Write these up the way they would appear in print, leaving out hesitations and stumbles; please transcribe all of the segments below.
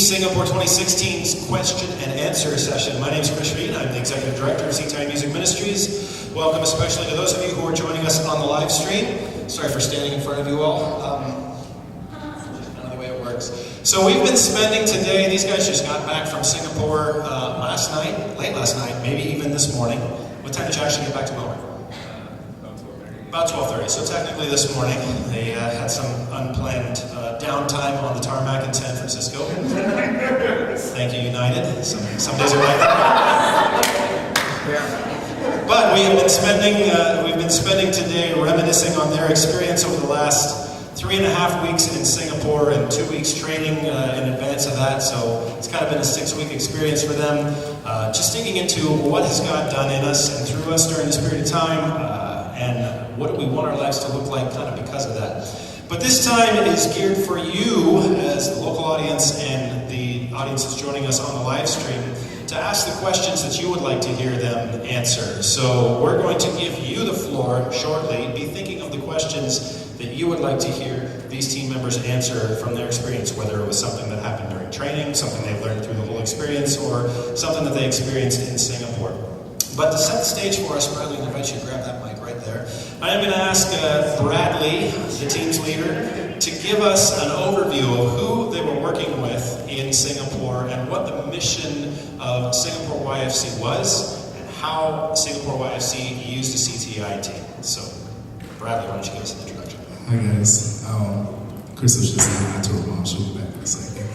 Singapore 2016's question and answer session. My name is Chris Reed. I'm the Executive Director of Z-Time Music Ministries. Welcome especially to those of you who are joining us on the live stream. Sorry for standing in front of you all. Just kind of the way it works. So we've been spending today, these guys just got back from Singapore late last night, maybe even this morning. What time did you actually get back to Melbourne? About 12:30, so technically this morning. They had some unplanned downtime on the tarmac in San Francisco. Thank you, United. Some days are like that. But we've been spending today reminiscing on their experience over the last 3.5 weeks in Singapore and 2 weeks training in advance of that. So it's kind of been a 6-week experience for them. Just digging into what has God done in us and through us during this period of time. And what do we want our lives to look like kind of because of that. But this time it is geared for you as the local audience and the audience that's joining us on the live stream to ask the questions that you would like to hear them answer. So we're going to give you the floor shortly. Be thinking of the questions that you would like to hear these team members answer from their experience, whether it was something that happened during training, something they learned through the whole experience, or something that they experienced in Singapore. But to set the stage for us, Bradley, I invite you to grab that mic right there. I am going to ask Bradley, the team's leader, to give us an overview of who they were working with in Singapore and what the mission of Singapore YFC was and how Singapore YFC used a CTI team. So, Bradley, why don't you give us an introduction? Hi guys. Chris was just saying hi to her mom. She'll be back in a second.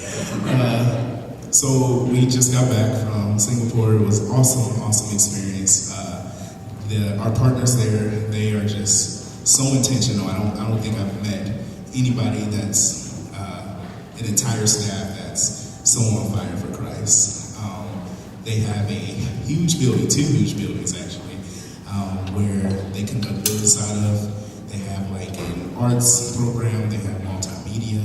So we just got back from Singapore. It was awesome experience. Our partners there, they are just so intentional. I don't think I've met anybody that's an entire staff that's so on fire for Christ. They have a huge building, 2 huge buildings actually, where they conduct business out of. They have like an arts program, they have multimedia,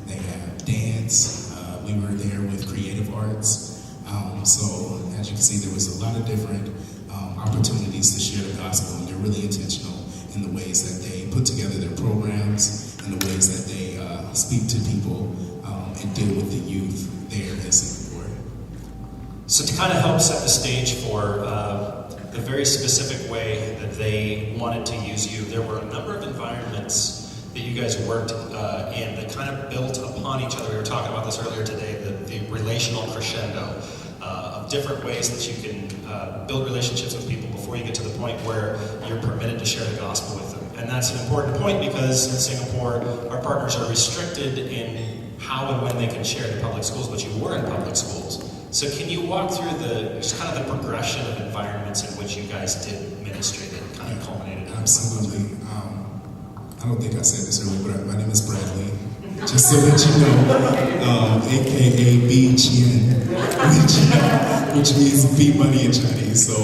they have dance. We were there with creative arts. So as you can see, there was a lot of different opportunities to share the gospel, and they're really intentional in the ways that they put together their programs and the ways that they speak to people and deal with the youth there in Singapore. So to kind of help set the stage for the very specific way that they wanted to use you, there were a number of environments that you guys worked in that kind of built upon each other. We were talking about this earlier today, the relational crescendo of different ways that you can build relationships with people before you get to the point where you're permitted to share the gospel with them. And that's an important point because in Singapore, our partners are restricted in how and when they can share in public schools, but you were in public schools. So can you walk through just kind of the progression of environments in which you guys did ministry that kind of culminated? Absolutely. I don't think I said this earlier, but my name is Bradley. Just so that you know, aka B Chien, which means big money in Chinese. So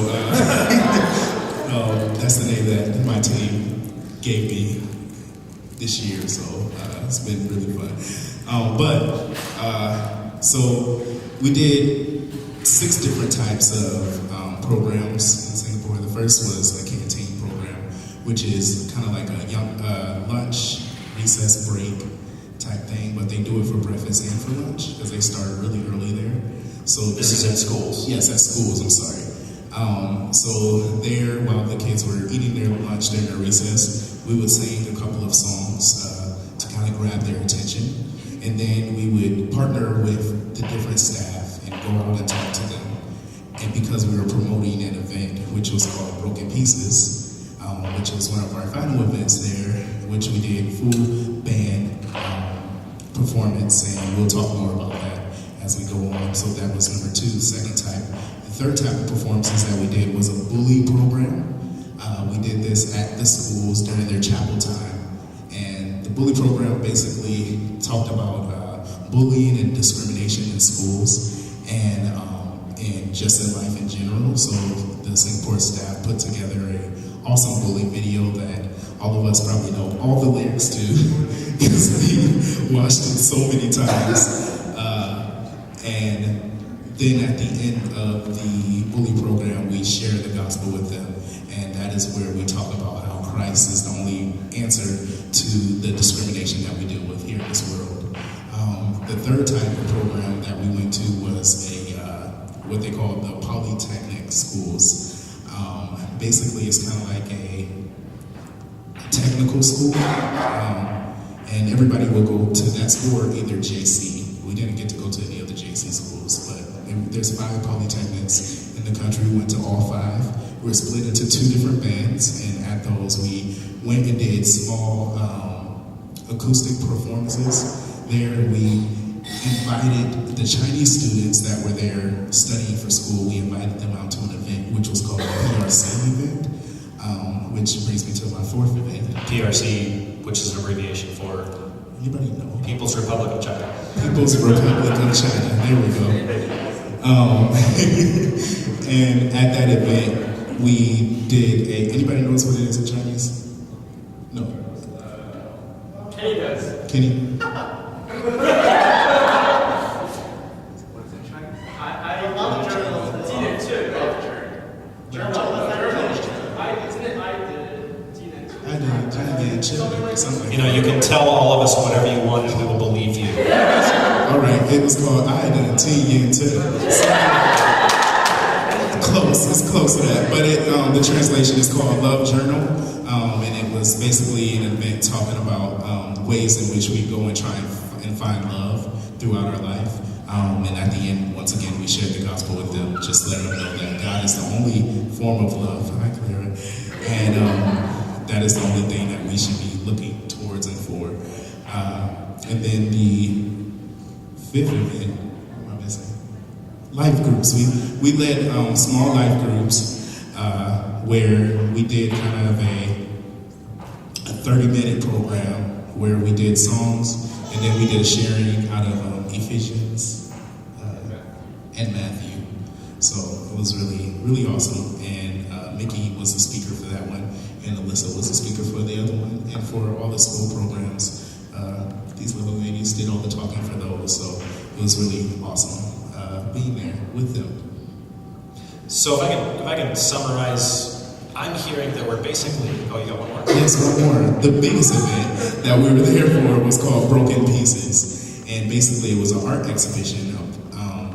that's the name that my team gave me this year. So it's been really fun. So we did 6 different types of programs in Singapore. The first was a canteen program, which is kind of like a young lunch, recess break type thing, but they do it for breakfast and for lunch because they start really early there. So this is in schools? Yes, at schools, I'm sorry. So there, while the kids were eating their lunch during their recess, we would sing a couple of songs to kind of grab their attention. And then we would partner with the different staff and go out and talk to them. And because we were promoting an event which was called Broken Pieces, which was one of our final events there, which we did full band performance, and we'll talk more about that as we go on. So that was number 2. The second type. The third type of performances that we did was a bully program. We did this at the schools during their chapel time. And the bully program basically talked about bullying and discrimination in schools and just in life in general. So the Singapore staff put together an awesome bully video that all of us probably know all the lyrics to because we watched it so many times. And then at the end of the bully program, we share the gospel with them. And that is where we talk about how Christ is the only answer to the discrimination that we deal with here in this world. The third type of program that we went what they call the polytechnic schools. Basically, it's kind of like a technical school, and everybody will go to that school or either JC. We didn't get to go to any of the JC schools, but there's 5 polytechnics in the country. We went to all 5. We were split into 2 different bands, and at those we went and did small acoustic performances. There we invited the Chinese students that were there studying for school. We invited them out to an event which was called the PRC event, which brings me to my 4th event. PRC, which is an abbreviation for Anybody know? People's Republic of China. People's Republic of China. There we go. And at that event, we did anybody knows what it is in Chinese? No. Kenny does. Kenny? What is it, Chinese? I love journalism. Tina too. Something. You know, you can tell all of us whatever you want and we will believe you. All right, it was called I done Yin too. Close, it's close to that. But the translation is called Love Journal, and it was basically an event talking about ways in which we go and try and find love throughout our life. And at the end, once again, we shared the gospel with them, just letting them know that God is the only form of love. Hi, Clara. And that is the only thing that we should be looking towards and for. And then the 5th event, what am I missing? Life groups. We led small life groups where we did kind of a 30-minute program where we did songs, and then we did a sharing out of Ephesians and Matthew. So it was really, really awesome. And Mickey was the speaker for that one, and Alyssa was the speaker for the other one, and for all the school programs. These little ladies did all the talking for those, so it was really awesome being there with them. So if I can summarize, I'm hearing that we're basically, oh, you got one more? Yes, one more. The biggest event that we were there for was called Broken Pieces, and basically it was an art exhibition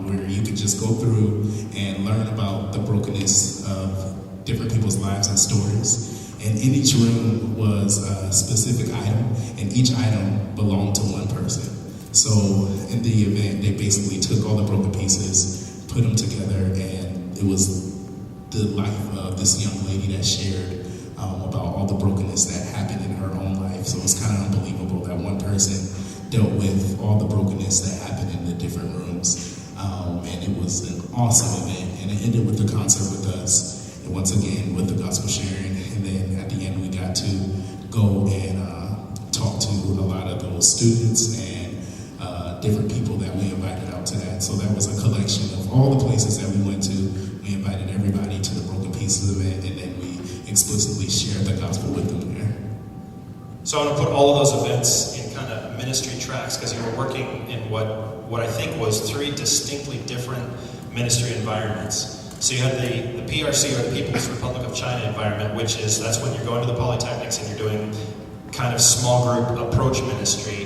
where you could just go through and learn about the brokenness of different people's lives and stories. And in each room was a specific item, and each item belonged to one person. So in the event, they basically took all the broken pieces, put them together, and it was the life of this young lady that shared about all the brokenness that happened in her own life. So it's kind of unbelievable that one person dealt with all the brokenness that happened in the different rooms. And it was an awesome event, and it ended with the concert with us, and once again with the gospel sharing. And then at the end, we got to go and talk to a lot of those students and different people that we invited out to that. So that was a collection of all the places that we went to. We invited everybody to the Broken Pieces event, and then we explicitly shared the gospel with them there. So I'm going to put all of those events in kind of ministry tracks, because you were working in what I think was 3 distinctly different ministry environments. So you had the PRC, or the People's Republic of China environment, which is, that's when you're going to the polytechnics and you're doing kind of small group approach ministry.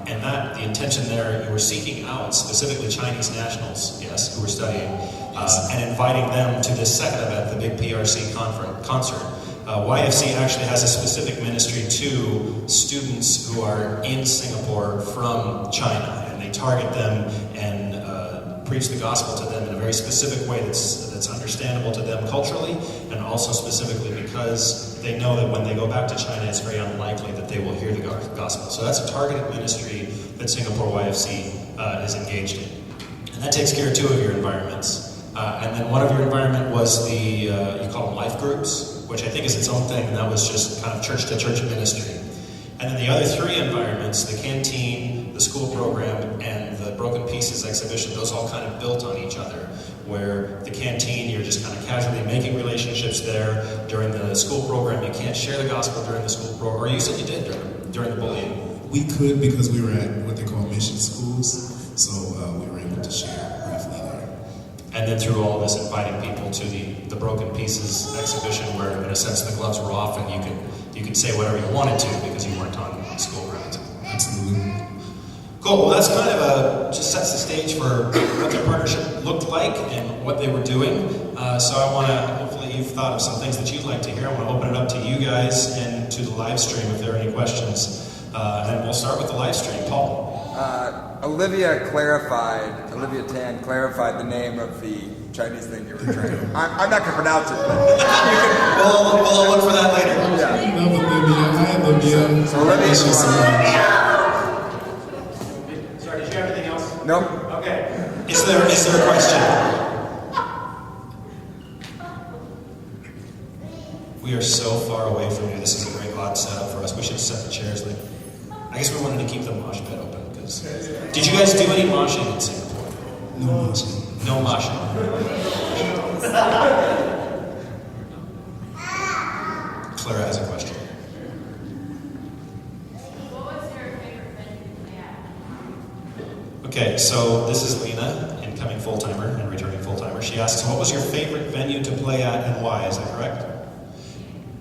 And that, the intention there, you were seeking out specifically Chinese nationals, yes, who were studying, and inviting them to this second event, the big PRC concert. YFC actually has a specific ministry to students who are in Singapore from China, and they target them and preach the gospel to them in a very specific way that's understandable to them culturally, and also specifically because they know that when they go back to China, it's very unlikely that they will hear the gospel. So that's a targeted ministry that Singapore YFC is engaged in. And that takes care of 2 of your environments. And then one of your environment was the, you call them life groups, which I think is its own thing, and that was just kind of church-to-church ministry. And then the other 3 environments, the canteen, the school program, and the Broken Pieces exhibition, those all kind of built on each other, where the canteen, you're just kind of casually making relationships there. During the school program, you can't share the gospel during the school program, or you said you did during the bullying. We could, because we were at what they call mission schools, so we were able to share briefly there. And then through all this, inviting people to the Broken Pieces exhibition, where in a sense the gloves were off and you could say whatever you wanted to because you weren't on school grounds. Absolutely. Cool. Well, that's kind of just sets the stage for what their partnership looked like and what they were doing. So I want to, hopefully you've thought of some things that you'd like to hear. I want to open it up to you guys and to the live stream if there are any questions. And we'll start with the live stream. Paul. Olivia Tan clarified the name of the Chinese thing you were training. I'm not going to pronounce it, but you can. We'll look for that later. Yeah. No, Olivia. Hi, Olivia. So Olivia is Sorry, did you have anything else? Nope. Okay. Is there a question? We are so far away from you. This is a very odd setup for us. We should set the chairs like. I guess we wanted to keep the mosh pit open. Did you guys do any moshing in Singapore? No moshing. No moshing. Clara has a question. What was your favorite venue to play at? Okay, so this is Lena, incoming full-timer and returning full-timer. She asks, what was your favorite venue to play at and why? Is that correct?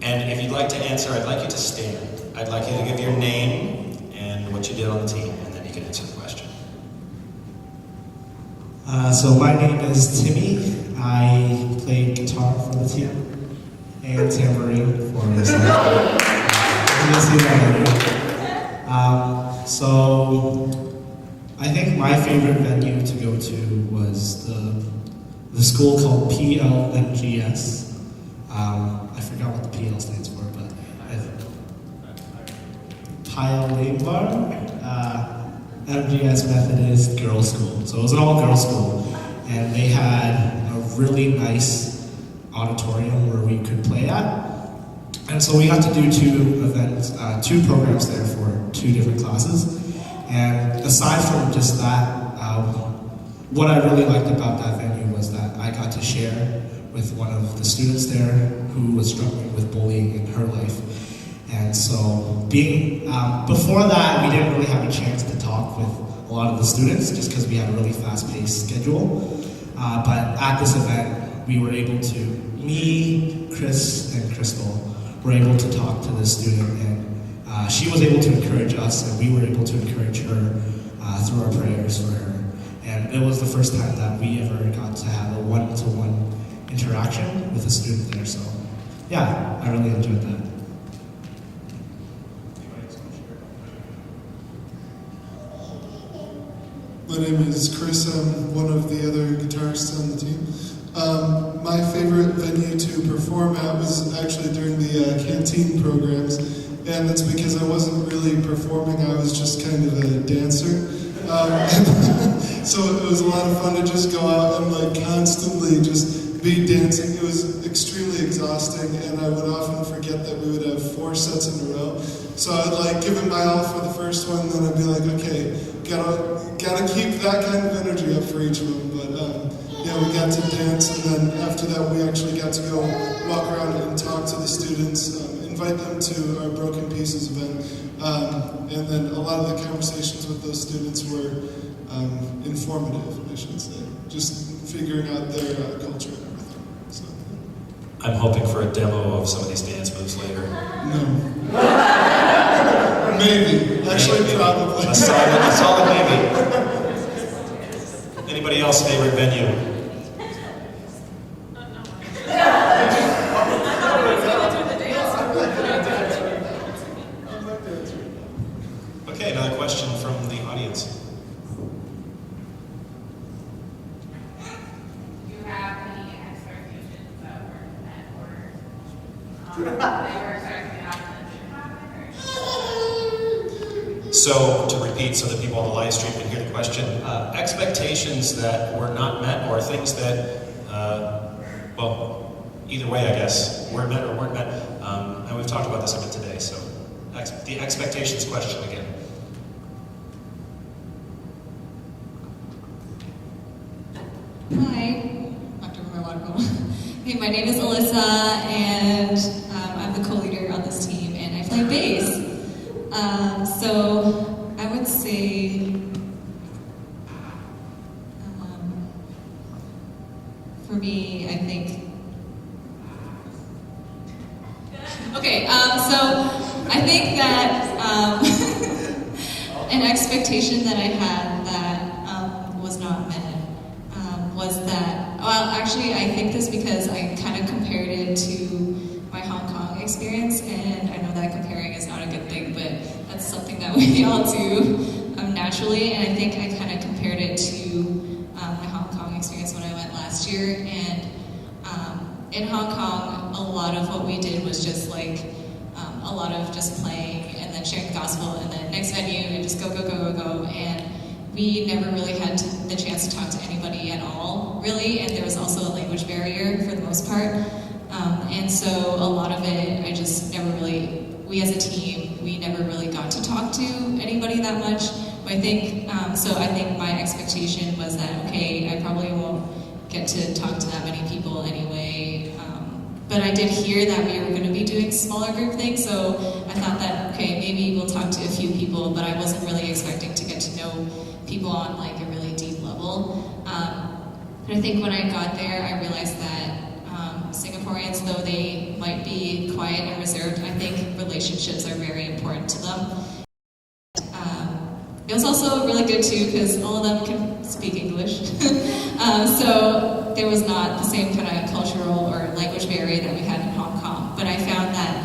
And if you'd like to answer, I'd like you to stand. I'd like you to give your name and what you did on the team, and then you can answer the question. So my name is Timmy. I play guitar for the team and tambourine for the song. You can see that later. So I think my favorite venue to go to was the school called PLMGS. I forgot what the PL stands for, but Piolambar. MGS Methodist Girls' School. So it was an all-girls school, and they had a really nice auditorium where we could play at. And so we got to do two programs there for 2 different classes. And aside from just that, what I really liked about that venue was that I got to share with one of the students there who was struggling with bullying in her life. And so before that, we didn't really have a chance to talk with a lot of the students just because we had a really fast-paced schedule. But at this event, we were able to, me, Chris, and Crystal were able to talk to the student, and she was able to encourage us, and we were able to encourage her through our prayers for her. And it was the first time that we ever got to have a one-to-one interaction with a student there. So yeah, I really enjoyed that. My name is Chris. I'm one of the other guitarists on the team. My favorite venue to perform at was actually during the canteen programs, and that's because I wasn't really performing, I was just kind of a dancer. So it was a lot of fun to just go out and like constantly just be dancing. It was extremely exhausting, and I would often forget that we would have 4 sets in a row. So I'd like give it my all for the first one, then I'd be like, okay, gotta keep that kind of energy up for each of them. But yeah, we got to dance, and then after that, we actually got to go walk around and talk to the students, invite them to our Broken Pieces event, and then a lot of the conversations with those students were informative, I should say, just figuring out their culture and everything. So. I'm hoping for a demo of some of these dance moves later. No. Maybe. Actually, Maybe. probably. A solid maybe. Anybody else favorite venue? Okay, another question from the audience. Do you have any expectations that were met or they were expecting to happen that didn't happen? So, to repeat so that people on the live stream can hear the question, expectations that were not met or things that, well, either way, I guess, were met or weren't met. And we've talked about this a bit today, so the expectations question again. Hi, Dr. Marwaco. Hey, my name is Alyssa, and I'm the co-leader on this team, and I play bass. So I would say for me, I think. Okay, so I think that I an expectation that I had that was not met was that, well, actually, I think this because I kind of compared it to my Hong Kong experience, and I know that comparing is not a good thing, but that's something that we all do naturally, and I think I kind of compared it to my Hong Kong experience when I went last year, and in Hong Kong, a lot of what we did was just like a lot of just playing and then sharing the gospel, and then next venue, and just go, and we never really had the chance to talk to anybody at all, really, and there was also a language barrier for the most part. And so a lot of it, I just never really, we as a team, we never really got to talk to anybody that much. I think, so I think my expectation was that, okay, I probably won't get to talk to that many people anyway. But I did hear that we were going to be doing smaller group things, so I thought that, okay, maybe we'll talk to a few people, but I wasn't really expecting to get to know people on like a really deep level. But I think when I got there, I realized that Singaporeans, though they might be quiet and reserved, I think relationships are very important to them. It was also really good too because all of them can speak English. So there was not the same kind of cultural or language barrier that we had in Hong Kong. But I found that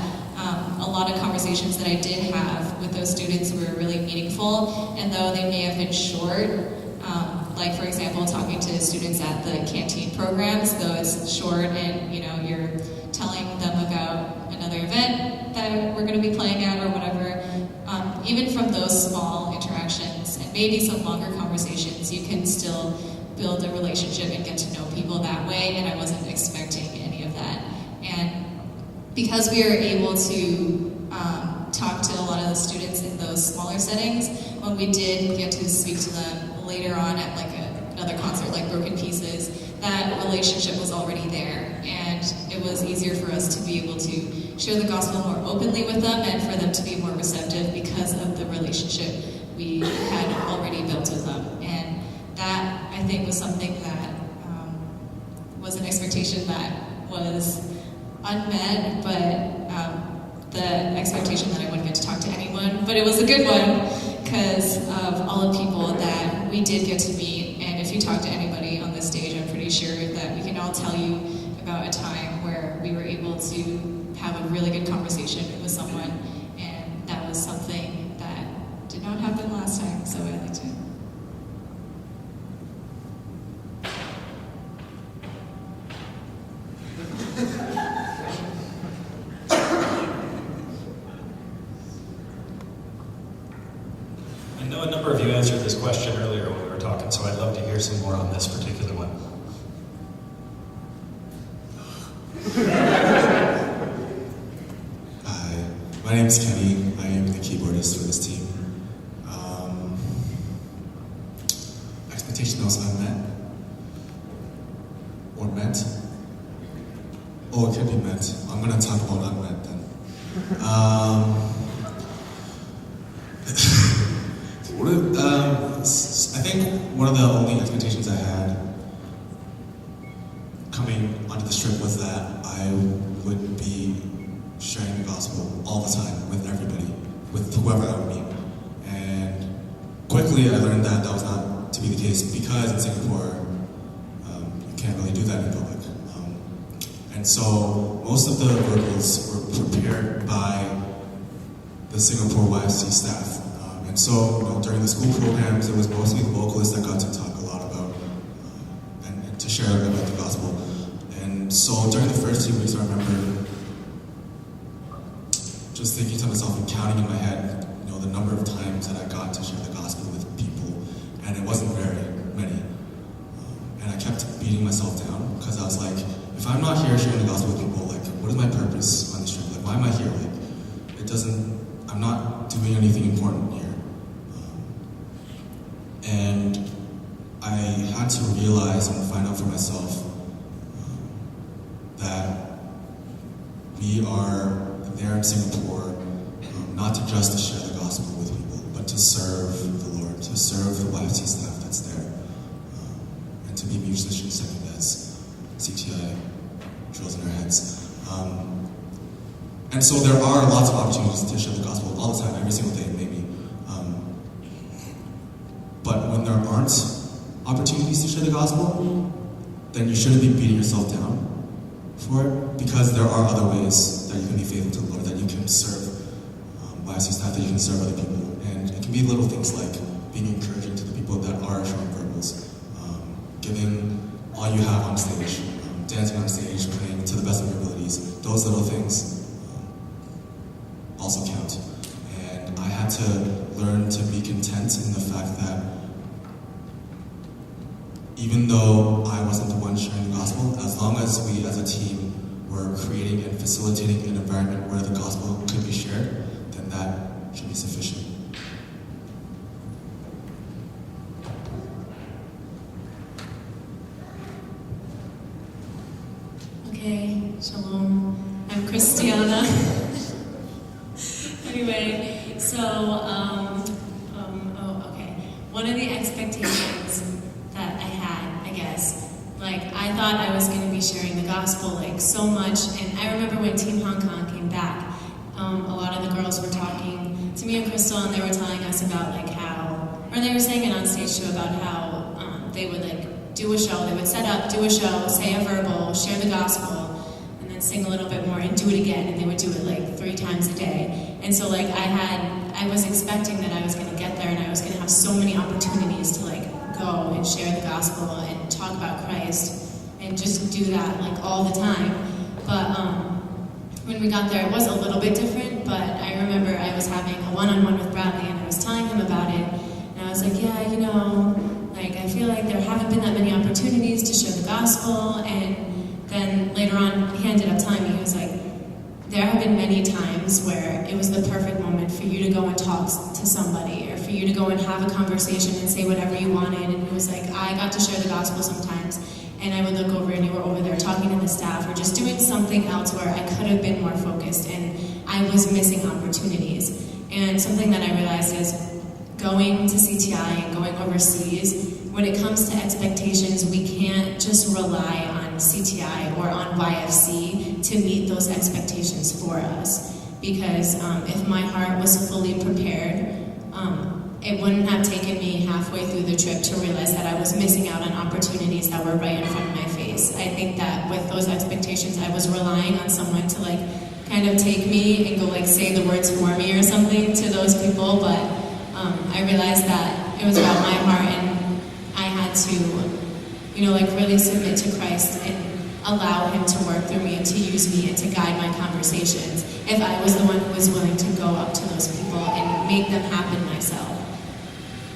a lot of conversations that I did have with those students were really meaningful, and though they may have been short, like for example, talking to students at the canteen programs, though it's short and you're telling them about another event that we're going to be playing at or whatever, even from those small interactions and maybe some longer conversations, you can still build a relationship and get to know people that way, and I wasn't expecting any of that. And because we were able to talk to a lot of the students in those smaller settings, when we did get to speak to them later on at like another concert like Broken Pieces, that relationship was already there, and it was easier for us to be able to share the gospel more openly with them and for them to be more receptive because of the relationship we had already built with them. And that, I think, was something that was an expectation that was unmet, but the expectation that I wouldn't get to talk to anyone. But it was a good one because of all the people that we did get to meet. And if you talk to anybody on this stage, I'm pretty sure that we can all tell you about a time where we were able to have a really good conversation with someone, and that was something that did not happen last time, so I'd like to. I know a number of you answered this question earlier when we were talking, so I'd love to hear some more on this particular one. Hi, my name is Kenny. I am the keyboardist for this team. Expectation was unmet. Or met. Oh, it could be met. I'm going to talk about unmet then. I think one of the only expectations I had coming onto this trip was that I would be sharing the gospel all the time with everybody, with whoever I would meet. And quickly I learned that that was not to be the case because in Singapore, you can't really do that in public. And so most of the vocals were prepared by the Singapore YFC staff. And so, during the school programs, it was mostly the vocalists that got to talk a lot about and to share about the gospel. And so, during the first 2 weeks, I remember just thinking to myself and counting in my head, the number of times that I got to share the gospel with people, and it wasn't very many. And I kept beating myself down because I was like, if I'm not here sharing the gospel with people, like, what is my purpose on this trip? Like, why am I here? Like, I'm not doing anything important here. And I had to realize and find out for myself that we are there in Singapore not to just to share the gospel with people, but to serve the Lord, to serve the YFC staff that's there, and to be musicians second as CTI drills in our heads. And so there are lots of opportunities to share the gospel all the time, every single day, maybe. But when there aren't opportunities to share the gospel, then you shouldn't be beating yourself down for it, because there are other ways that you can be faithful to the Lord, that you can serve YFC staff, that you can serve other people. And it can be little things like being encouraging to the people that are showing verbals, giving all you have on stage, dancing on stage, playing to the best of your abilities. Those little things also count. And I had to learn to be content in the fact that even though I wasn't the one sharing the gospel, as long as we as a team were creating and facilitating an environment where the gospel could be shared, then that should be sufficient. Okay, shalom. I'm Christiana. Anyway, so, okay. One of the expectations that I had, I guess, like, I thought I was going to be sharing the gospel, like, so much. And I remember when Team Hong Kong came back, a lot of the girls were talking to me and Crystal, and they were telling us about, like, how, or they were saying it on stage too, about how they would, like, do a show. They would set up, do a show, say a verbal, share the gospel, and then sing a little bit more and do it again. And they would do it like 3 times a day. And so like I was expecting that I was going to get there and I was going to have so many opportunities to like go and share the gospel and talk about Christ and just do that like all the time. But when we got there, it was a little bit different. But I remember I was having a one-on-one with Bradley and I was telling him about it. And I was like, yeah, you know, like, I feel like there haven't been that many opportunities to share the gospel. And then later on, he ended up telling me, he was like, there have been many times where it was the perfect moment for you to go and talk to somebody, or for you to go and have a conversation and say whatever you wanted. And he was like, I got to share the gospel sometimes, and I would look over and you were over there talking to the staff, or just doing something else where I could have been more focused, and I was missing opportunities. And something that I realized is, going to CTI and going overseas, when it comes to expectations, we can't just rely on CTI or on YFC to meet those expectations for us. Because if my heart was fully prepared, it wouldn't have taken me halfway through the trip to realize that I was missing out on opportunities that were right in front of my face. I think that with those expectations, I was relying on someone to like kind of take me and go like say the words for me or something to those people, but I realized that it was about my heart, and I had to, you know, like really submit to Christ and allow Him to work through me and to use me and to guide my conversations if I was the one who was willing to go up to those people and make them happen myself.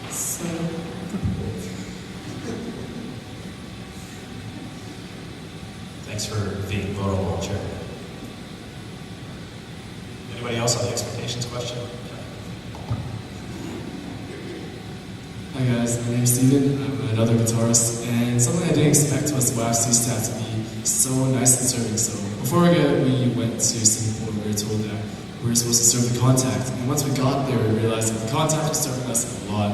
So. Thanks for being vulnerable, Chair. Anybody else on the expectations question? Hi guys, my name's Steven. I'm another guitarist, and something I didn't expect was the YFC staff to be so nice and serving. So before we went to Singapore, we were told that we were supposed to serve the contact, and once we got there, we realized that the contact was serving us a lot.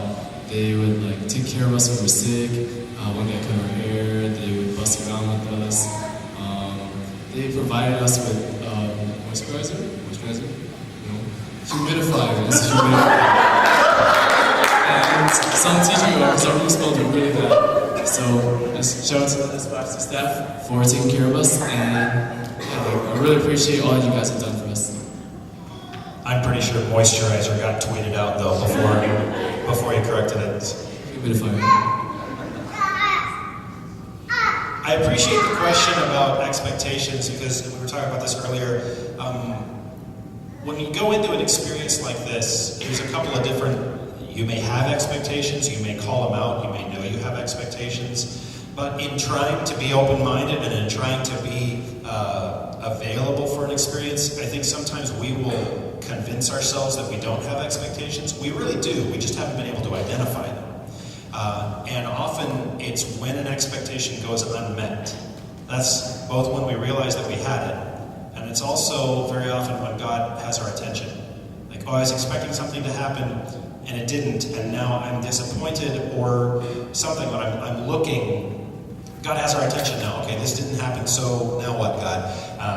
They would like take care of us when we were sick. One day cut our hair. They would bust around with us. They provided us with moisturizer, humidifiers, and some teaching because our room smelled really bad. So just shout out to the YFC staff for taking care of us, and I really appreciate all you guys have done for us. I'm pretty sure moisturizer got tweeted out though before you corrected it. Humidifier. I appreciate the question about expectations because we were talking about this earlier. When you go into an experience like this, there's a couple of different. You may have expectations, you may call them out, you may know you have expectations, but in trying to be open-minded and in trying to be available for an experience, I think sometimes we will convince ourselves that we don't have expectations. We really do, we just haven't been able to identify them. And often it's when an expectation goes unmet. That's both when we realize that we had it, and it's also very often when God has our attention. Like, oh, I was expecting something to happen, and it didn't, and now I'm disappointed or something, but I'm looking. God has our attention now. Okay, this didn't happen, so now what, God?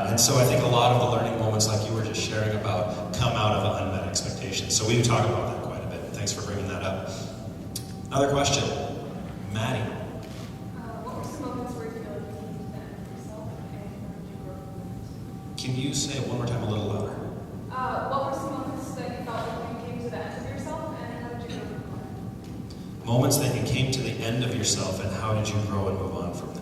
And so I think a lot of the learning moments, like you were just sharing about, come out of unmet expectations. So we do talk about that quite a bit. Thanks for bringing that up. Another question. Maddie. What were some moments where you feel like you came to that yourself and how did you grow from it? Can you say it one more time a little louder? What were some moments that you felt like you came to the end of yourself and how did you grow from it? Moments that you came to the end of yourself, and how did you grow and move on from that?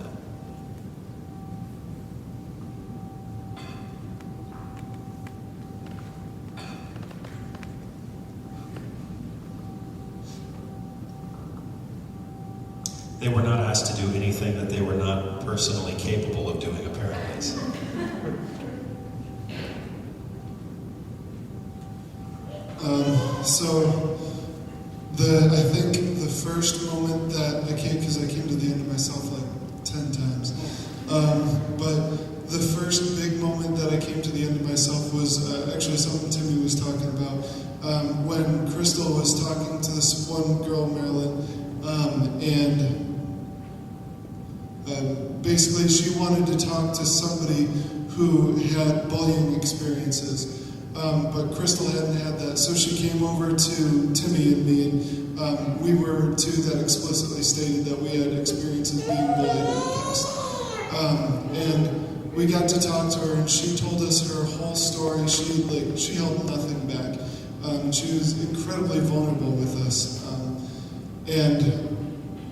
They were not asked to do anything that they were not personally capable of doing, apparently. So I think the first moment that I came, because I came to the end of myself like 10 times, but the first big moment that I came to the end of myself was actually something Timmy was talking about. When Crystal was talking to this one girl, Marilyn, and basically she wanted to talk to somebody who had bullying experiences. But Crystal hadn't had that, so she came over to Timmy and me, and we were two that explicitly stated that we had experiences being bullied in the past. And we got to talk to her, and she told us her whole story. She held nothing back. She was incredibly vulnerable with us, and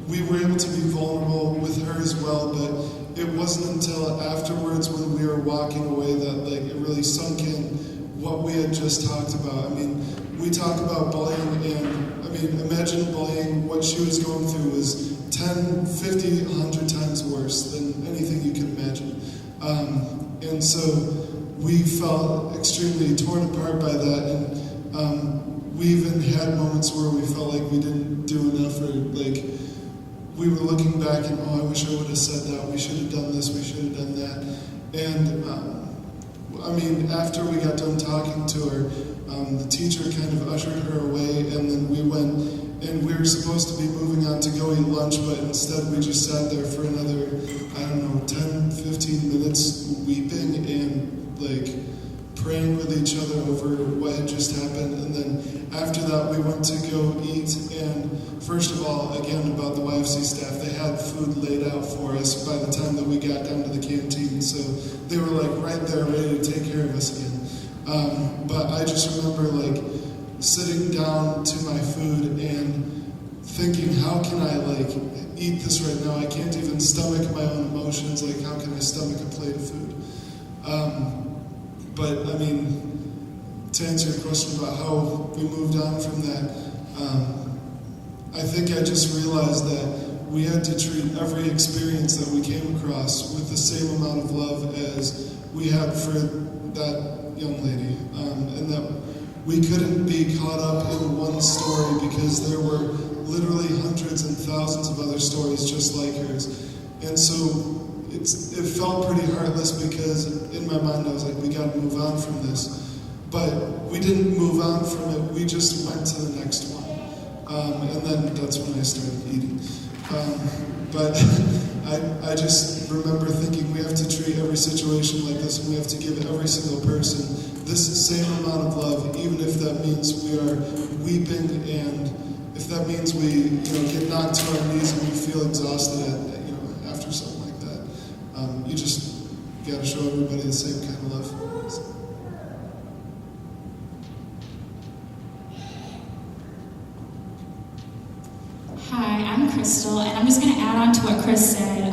we were able to be vulnerable with her as well. But it wasn't until afterwards, when we were walking away, that it really sunk in what we had just talked about. I mean, we talk about bullying, and I mean, imagine bullying. What she was going through was 10, 50, 100 times worse than anything you can imagine. And so we felt extremely torn apart by that, and we even had moments where we felt like we didn't do enough, or we were looking back and, I wish I would have said that, we should have done this, we should have done that. And I mean, after we got done talking to her, the teacher kind of ushered her away, and then we went, and we were supposed to be moving on to go eat lunch, but instead we just sat there for another, 10, 15 minutes weeping and praying with each other over what had just happened. And then after that we went to go eat, and first of all, again, about the YFC staff, they had food laid out for us by the time that we got down to the canteen, so they were right there ready to take care of us again. But I just remember sitting down to my food and thinking, how can I eat this right now? I can't even stomach my own emotions. How can I stomach a plate of food? But I mean, to answer your question about how we moved on from that, I think I just realized that we had to treat every experience that we came across with the same amount of love as we had for that young lady, and that we couldn't be caught up in one story, because there were literally hundreds and thousands of other stories just like hers. And so it felt pretty heartless, because in my mind I was like, we got to move on from this. But we didn't move on from it, we just went to the next one. And then that's when I started eating. But I just remember thinking, we have to treat every situation like this, and we have to give every single person this same amount of love, even if that means we are weeping, and if that means we get knocked to our knees and we feel exhausted after something like that. You just got to show everybody the same kind of love. Hi, I'm Crystal, and I'm just going to add on to what Chris said.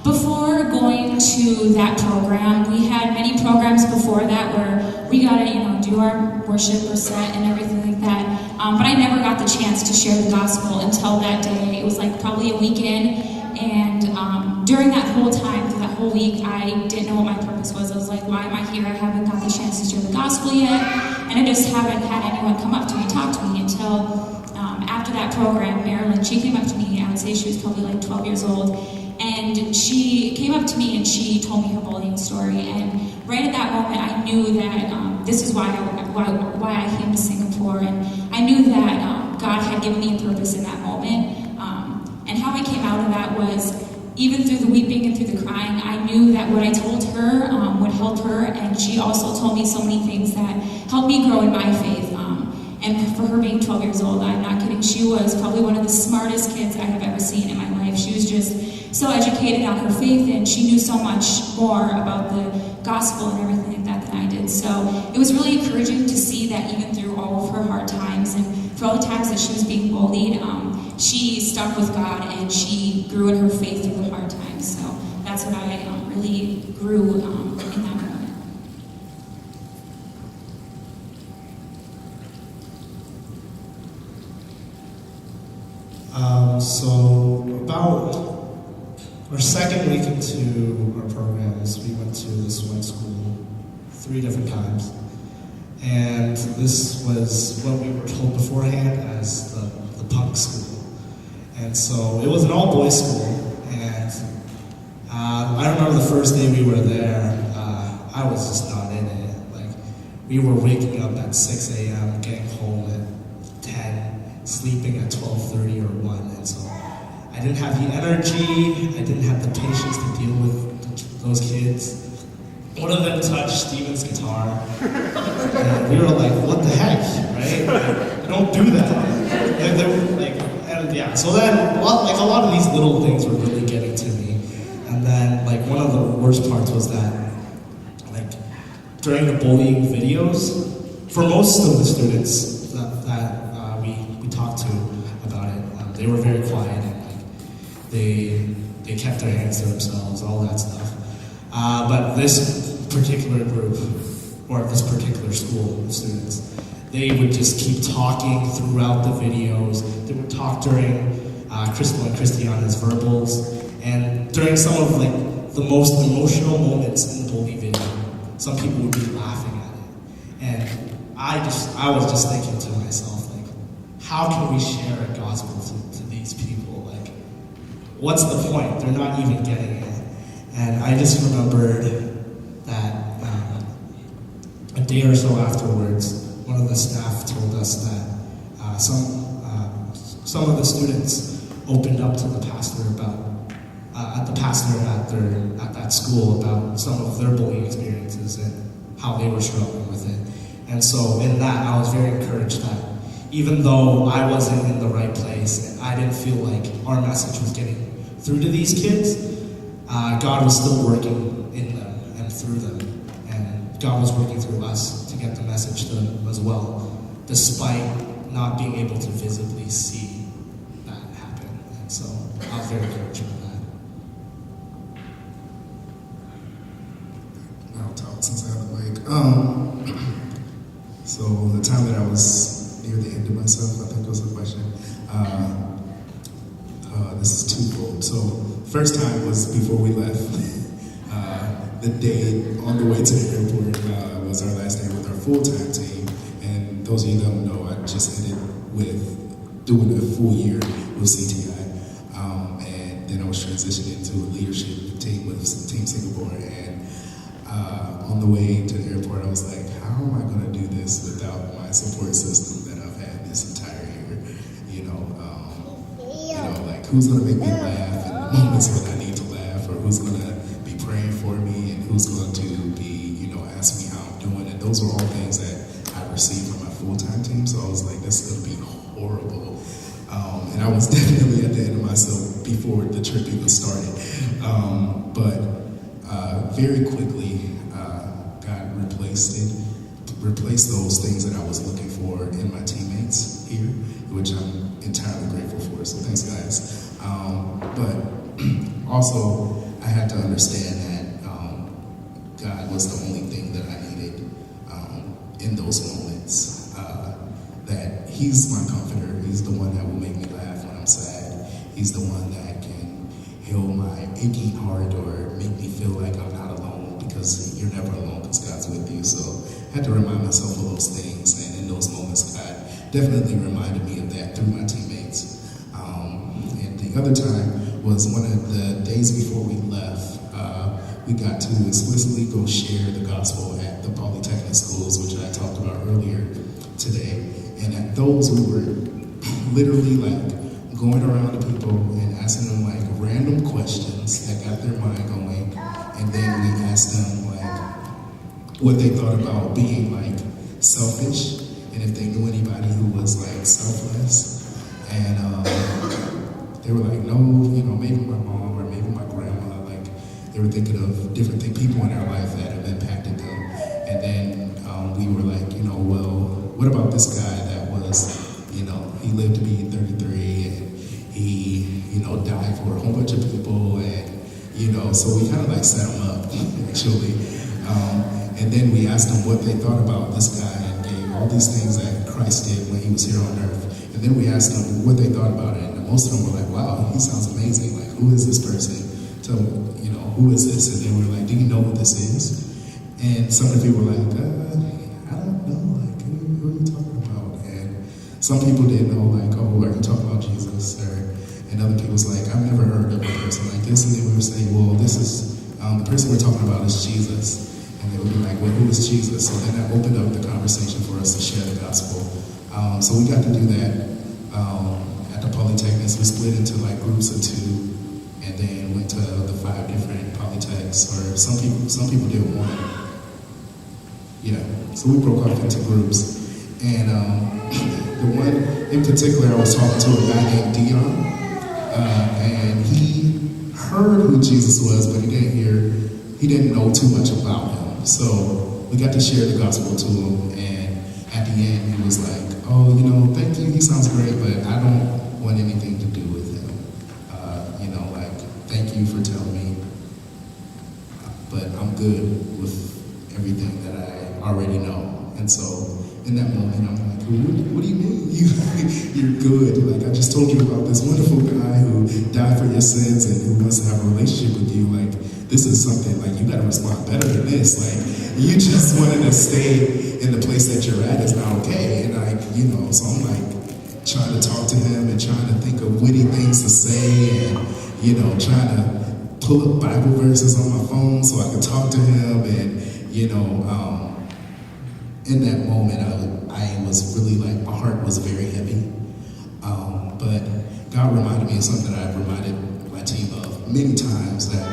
Before going to that program, we had many programs before that where we got to, do our worship or set and everything like that. But I never got the chance to share the gospel until that day. It was probably a weekend, and during that whole time, through that whole week, I didn't know what my purpose was. I was like, why am I here? I haven't got the chance to share the gospel yet, and I just haven't had anyone come up to me, talk to me until after that program. Marilyn, she came up to me. I would say she was probably 12 years old, and she came up to me and she told me her bullying story. And right at that moment, I knew that this is why I came to Singapore, and I knew that God had given me a purpose in that moment. And how I came out of that was, even through the weeping and through the crying, I knew that what I told her would help her, and she also told me so many things that helped me grow in my faith. And for her being 12 years old, I'm not kidding mean, she was probably one of the smartest kids I have ever seen in my life. She was just so educated on her faith, and she knew so much more about the gospel and everything like that than I did. So it was really encouraging to see that even through all of her hard times and through all the times that she was being bullied, she stuck with God and she grew in her faith through the hard times. So that's what I really grew in that moment. So about our second week into our programs, we went to this one school 3 different times. And this was what we were told beforehand as the punk school. And so it was an all-boys school. And I remember the first day we were there, I was just not in it. Like, we were waking up at 6 a.m., getting home at 10, sleeping at 12:30 or 1. And so I didn't have the energy, I didn't have the patience to deal with those kids. One of them touched Steven's guitar, and we were like, what the heck, right? Like, don't do that. So then, a lot of these little things were really getting to me. And then, like, one of the worst parts was that, like, during the bullying videos, for most of the students that we talked to about it, they were very quiet, and like, they kept their hands to themselves, all that stuff. But this particular group, or this particular school of students, they would just keep talking throughout the videos. They would talk during Crystal and Christiana's verbals, and during some of like the most emotional moments in the bully video, some people would be laughing at it. And I was just thinking to myself, like, how can we share a gospel to these people? Like, what's the point? They're not even getting it. And I just remembered that a day or so afterwards, one of the staff told us that some of the students opened up to the pastor about at that school about some of their bullying experiences and how they were struggling with it. And so in that, I was very encouraged that even though I wasn't in the right place and I didn't feel like our message was getting through to these kids, God was still working in them and through them. And God was working through us to get the message to them as well, despite not being able to visibly see that happen. And so I was very encouraged by that. I'll talk since I have the mic. So the time that I was near the end of myself, I think was the question. This is twofold. So first time was before we left. The day on the way to the airport was our last day with our full-time team. And those of you that don't know, I just ended with doing a full year with CTI. And then I was transitioning into a leadership team with Team Singapore. And on the way to the airport, I was like, how am I going to do this without my support system that I've had this entire year? Like, who's going to make me laugh in the moments when I need to laugh, or who's going to be praying for me, and who's going to be, ask me how I'm doing. And those are all things that I received from my full-time team. So I was like, this is going to be horrible. And I was definitely at the end of myself before the trip even started. But very quickly, God replaced those things that I was looking for in my teammates here, which I'm entirely grateful for. So thanks, guys. But also, I had to understand that God was the only thing that I needed in those moments. That He's my comforter. He's the one that will make me laugh when I'm sad. He's the one that can heal my aching heart or make me feel like I'm not alone, because you're never alone because God's with you. So I had to remind myself of those things, and in those moments, God definitely reminded me of that through my teammates. And the other time was one of the days before we left. We got to explicitly go share the gospel at the polytechnic schools, which I talked about earlier today. And at those, we were literally like going around to people and asking them like random questions that got their mind going. And then we asked them like what they thought about being like selfish, and if they knew anybody who was like selfless. And they were like, no, maybe my mom or maybe my grandma, like they were thinking of different people in their life that have impacted them. And then we were like, well, what about this guy that was, he lived to be 33 and he, died for a whole bunch of people and, so we kind of like set him up, actually. And then we asked them what they thought about this guy and gave all these things that Christ did when he was here on earth. And then we asked them what they thought about it. And most of them were like, wow, he sounds amazing. Like, who is this person? Tell me, who is this? And they were like, do you know who this is? And some of the people were like, I don't know. Like, who are you talking about? And some people didn't know, like, oh, are you talking about Jesus? And other people was like, I've never heard of a person like this. And then we were saying, well, this is, the person we're talking about is Jesus. And they would be like, well, who is Jesus? So then that opened up the conversation for us to share the gospel. So we got to do that at the Polytechnics. We split into like groups of 2 and then went to the 5 different polytechs, or some people did 1. Yeah, so we broke off into groups. And the one in particular, I was talking to a guy named Dion. And he heard who Jesus was, but he didn't know too much about him. So we got to share the gospel to him, and at the end he was like, oh, thank you, he sounds great, but I don't want anything to do with him. Thank you for telling me, but I'm good with everything that I already know. And so in that moment, I'm like, what do you mean? You're good. Like, I just told you about this wonderful guy who died for your sins and who wants to have a relationship with you. Like, this is something, like, you gotta respond better than this. Like, you just wanted to stay in the place that you're at is not okay. And so I'm like trying to talk to him and trying to think of witty things to say and, trying to pull up Bible verses on my phone so I could talk to him. And, in that moment, I was really like, my heart was very heavy. But God reminded me of something that I've reminded my team of many times, that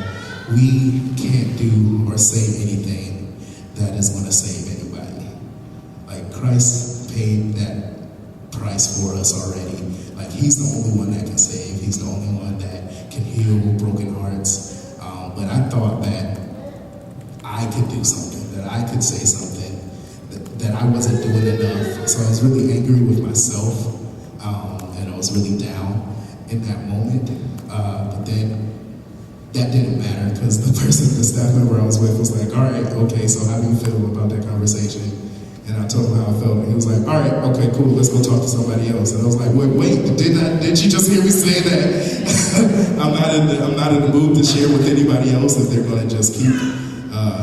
we can't do or say anything that is going to save anybody. Like, Christ paid that price for us already. Like, he's the only one that can save. He's the only one that can heal broken hearts. But I thought that I could do something, that I could say something, that I wasn't doing enough. So I was really angry with myself, and I was really down in that moment. But then that didn't matter, because the staff member I was with was like, all right, okay, so how do you feel about that conversation? And I told him how I felt, and he was like, all right, okay, cool, let's go talk to somebody else. And I was like, wait, did you just hear me say that? I'm not in the mood to share with anybody else if they're gonna just keep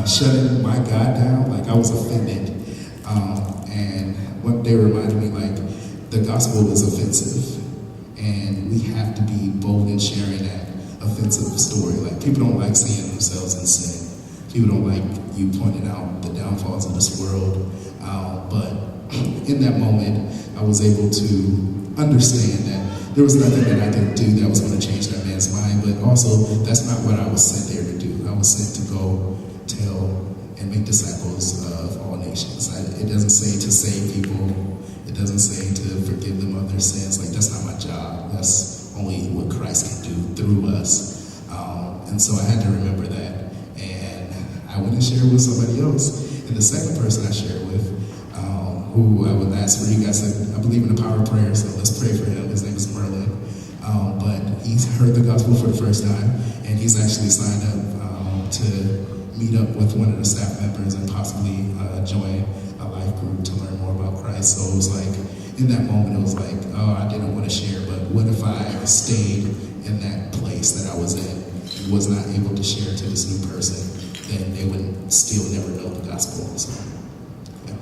shutting my God down. Like, I was offended. And what they reminded me, like, the gospel is offensive, and we have to be bold in sharing that offensive story. Like, people don't like seeing themselves in sin. People don't like you pointing out the downfalls of this world. But in that moment, I was able to understand that there was nothing that I could do that was going to change that man's mind. But also, that's not what I was sent there to do. I was sent to go tell and make disciples of all nations. It doesn't say to save people. It doesn't say to forgive them of their sins. Like, that's not my job. That's only what Christ can do through us. And so I had to remember that. And I went and shared with somebody else. And the second person I shared with, who I would ask for you guys to, I believe in the power of prayer, so let's pray for him. His name is Merlin. But he's heard the gospel for the first time, and he's actually signed up to meet up with one of the staff members and possibly join a life group to learn more about Christ. So it was like, in that moment, it was like, oh, I didn't want to share, but what if I stayed in that place that I was in and was not able to share to this new person? Then they would still never know the gospel. So, yeah.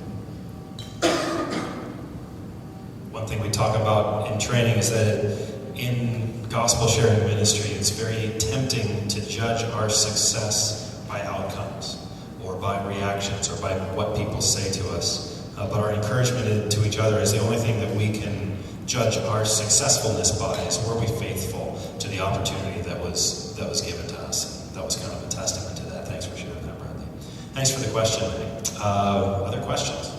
One thing we talk about in training is that in gospel sharing ministry, it's very tempting to judge our success by outcomes or by reactions or by what people say to us. But our encouragement to each other is the only thing that we can judge our successfulness by is, were we faithful to the opportunity that was given to us? And that was kind of a testament to that. Thanks for sharing that, Bradley. Thanks for the question. Other questions?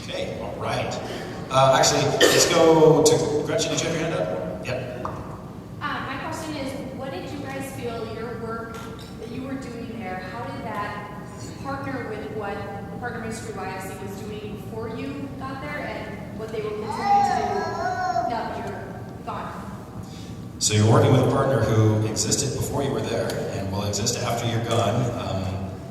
Okay, all right. Actually, let's go to Gretchen. Did you have your hand up? Yep. My question is, what did you guys feel your work that you were doing there, how did that partner with what Partner Ministry YFC was doing before you got there and what they will continue to do now that you're gone? So you're working with a partner who existed before you were there and will exist after you're gone.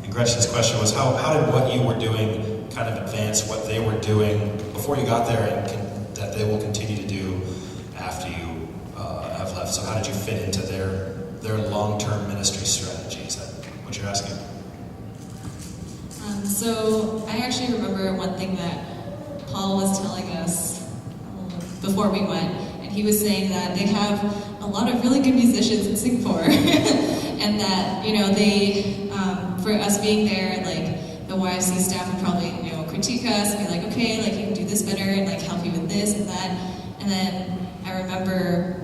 And Gretchen's question was, how did what you were doing kind of advance what they were doing before you got there and that they will continue to do after you have left? So how did you fit into their long-term ministry strategy? Is that what you're asking? So I actually remember one thing that Paul was telling us before we went, and he was saying that they have a lot of really good musicians in Singapore, and that, you know, they, for us being there, like, the YFC staff would probably, you know, critique us and be like, okay, like, you can do this better, and, like, help you with this and that. And then I remember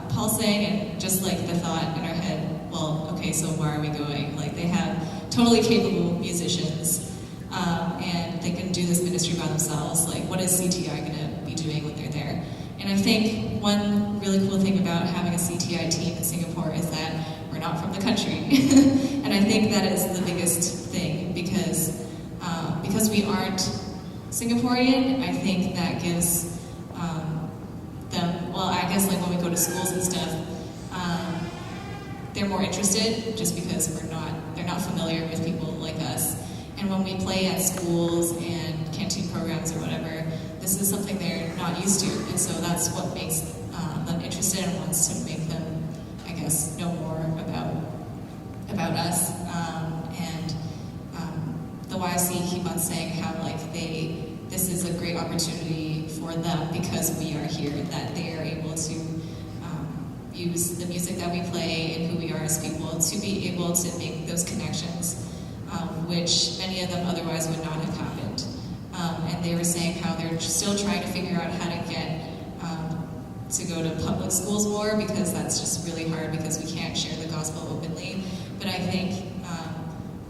Paul saying, and just, like, the thought in our head, well, okay, so why are we going? Like, they have totally capable musicians, and they can do this ministry by themselves. Like, what is CTI going to be doing when they're there? And I think one really cool thing about having a CTI team in Singapore is that we're not from the country. And I think that is the biggest thing, because we aren't Singaporean, I think that gives them, well, I guess like when we go to schools and stuff, they're more interested just because they're not familiar with people like us. And when we play at schools and canteen programs or whatever, this is something they're not used to. And so that's what makes them interested and wants to make them, I guess, know more about us. And the YFC keep on saying how like this is a great opportunity for them because we are here, that they are able to use the music that we play and who we are as people to be able to make those connections, which many of them otherwise would not have happened. And they were saying how they're still trying to figure out how to get to go to public schools more, because that's just really hard because we can't share the gospel openly. But I think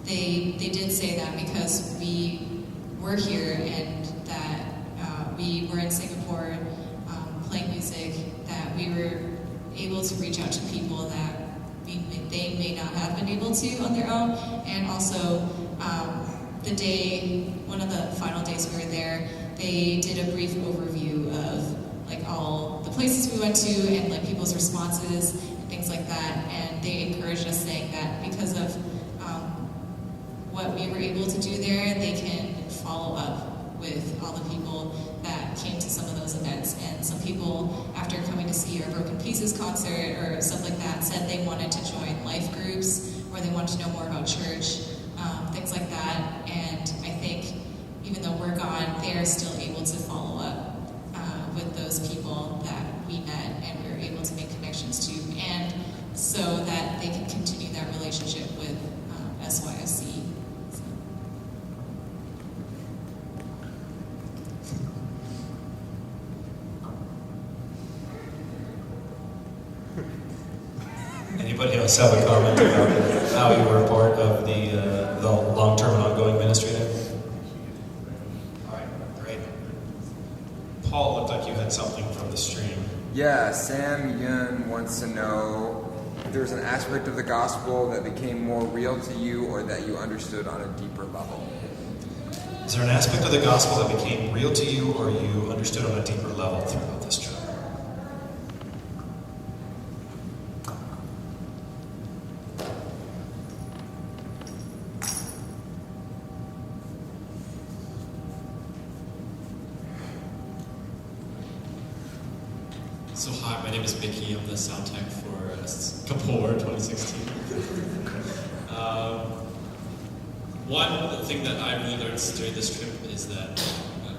they did say that because we were here and that we were in Singapore playing music, that we were able to reach out to people that they may not have been able to on their own. And also, one of the final days we were there, they did a brief overview of like all the places we went to and like people's responses and things like that. And they encouraged us, saying that because of what we were able to do there, they can follow up with all the people that came to some of those events. And some people, after coming to see our Broken Pieces concert or stuff like that, said they wanted to join life groups or they wanted to know more about church, things like that. And I think even though we're gone, they are still able to follow up with those people that we met and we were able to make connections to, and so that they can continue that relationship with SYFC. Anybody else have a comment about how you were a part of the long-term and ongoing ministry there? All right, great. Paul, looked like you had something from the stream. Yeah, Sam Yun wants to know if there's an aspect of the gospel that became more real to you or that you understood on a deeper level. Is there an aspect of the gospel that became real to you or you understood on a deeper level throughout this trip? So hi, my name is Mickey. I'm the sound tech for Kapor 2016. One thing that I really learned during this trip is that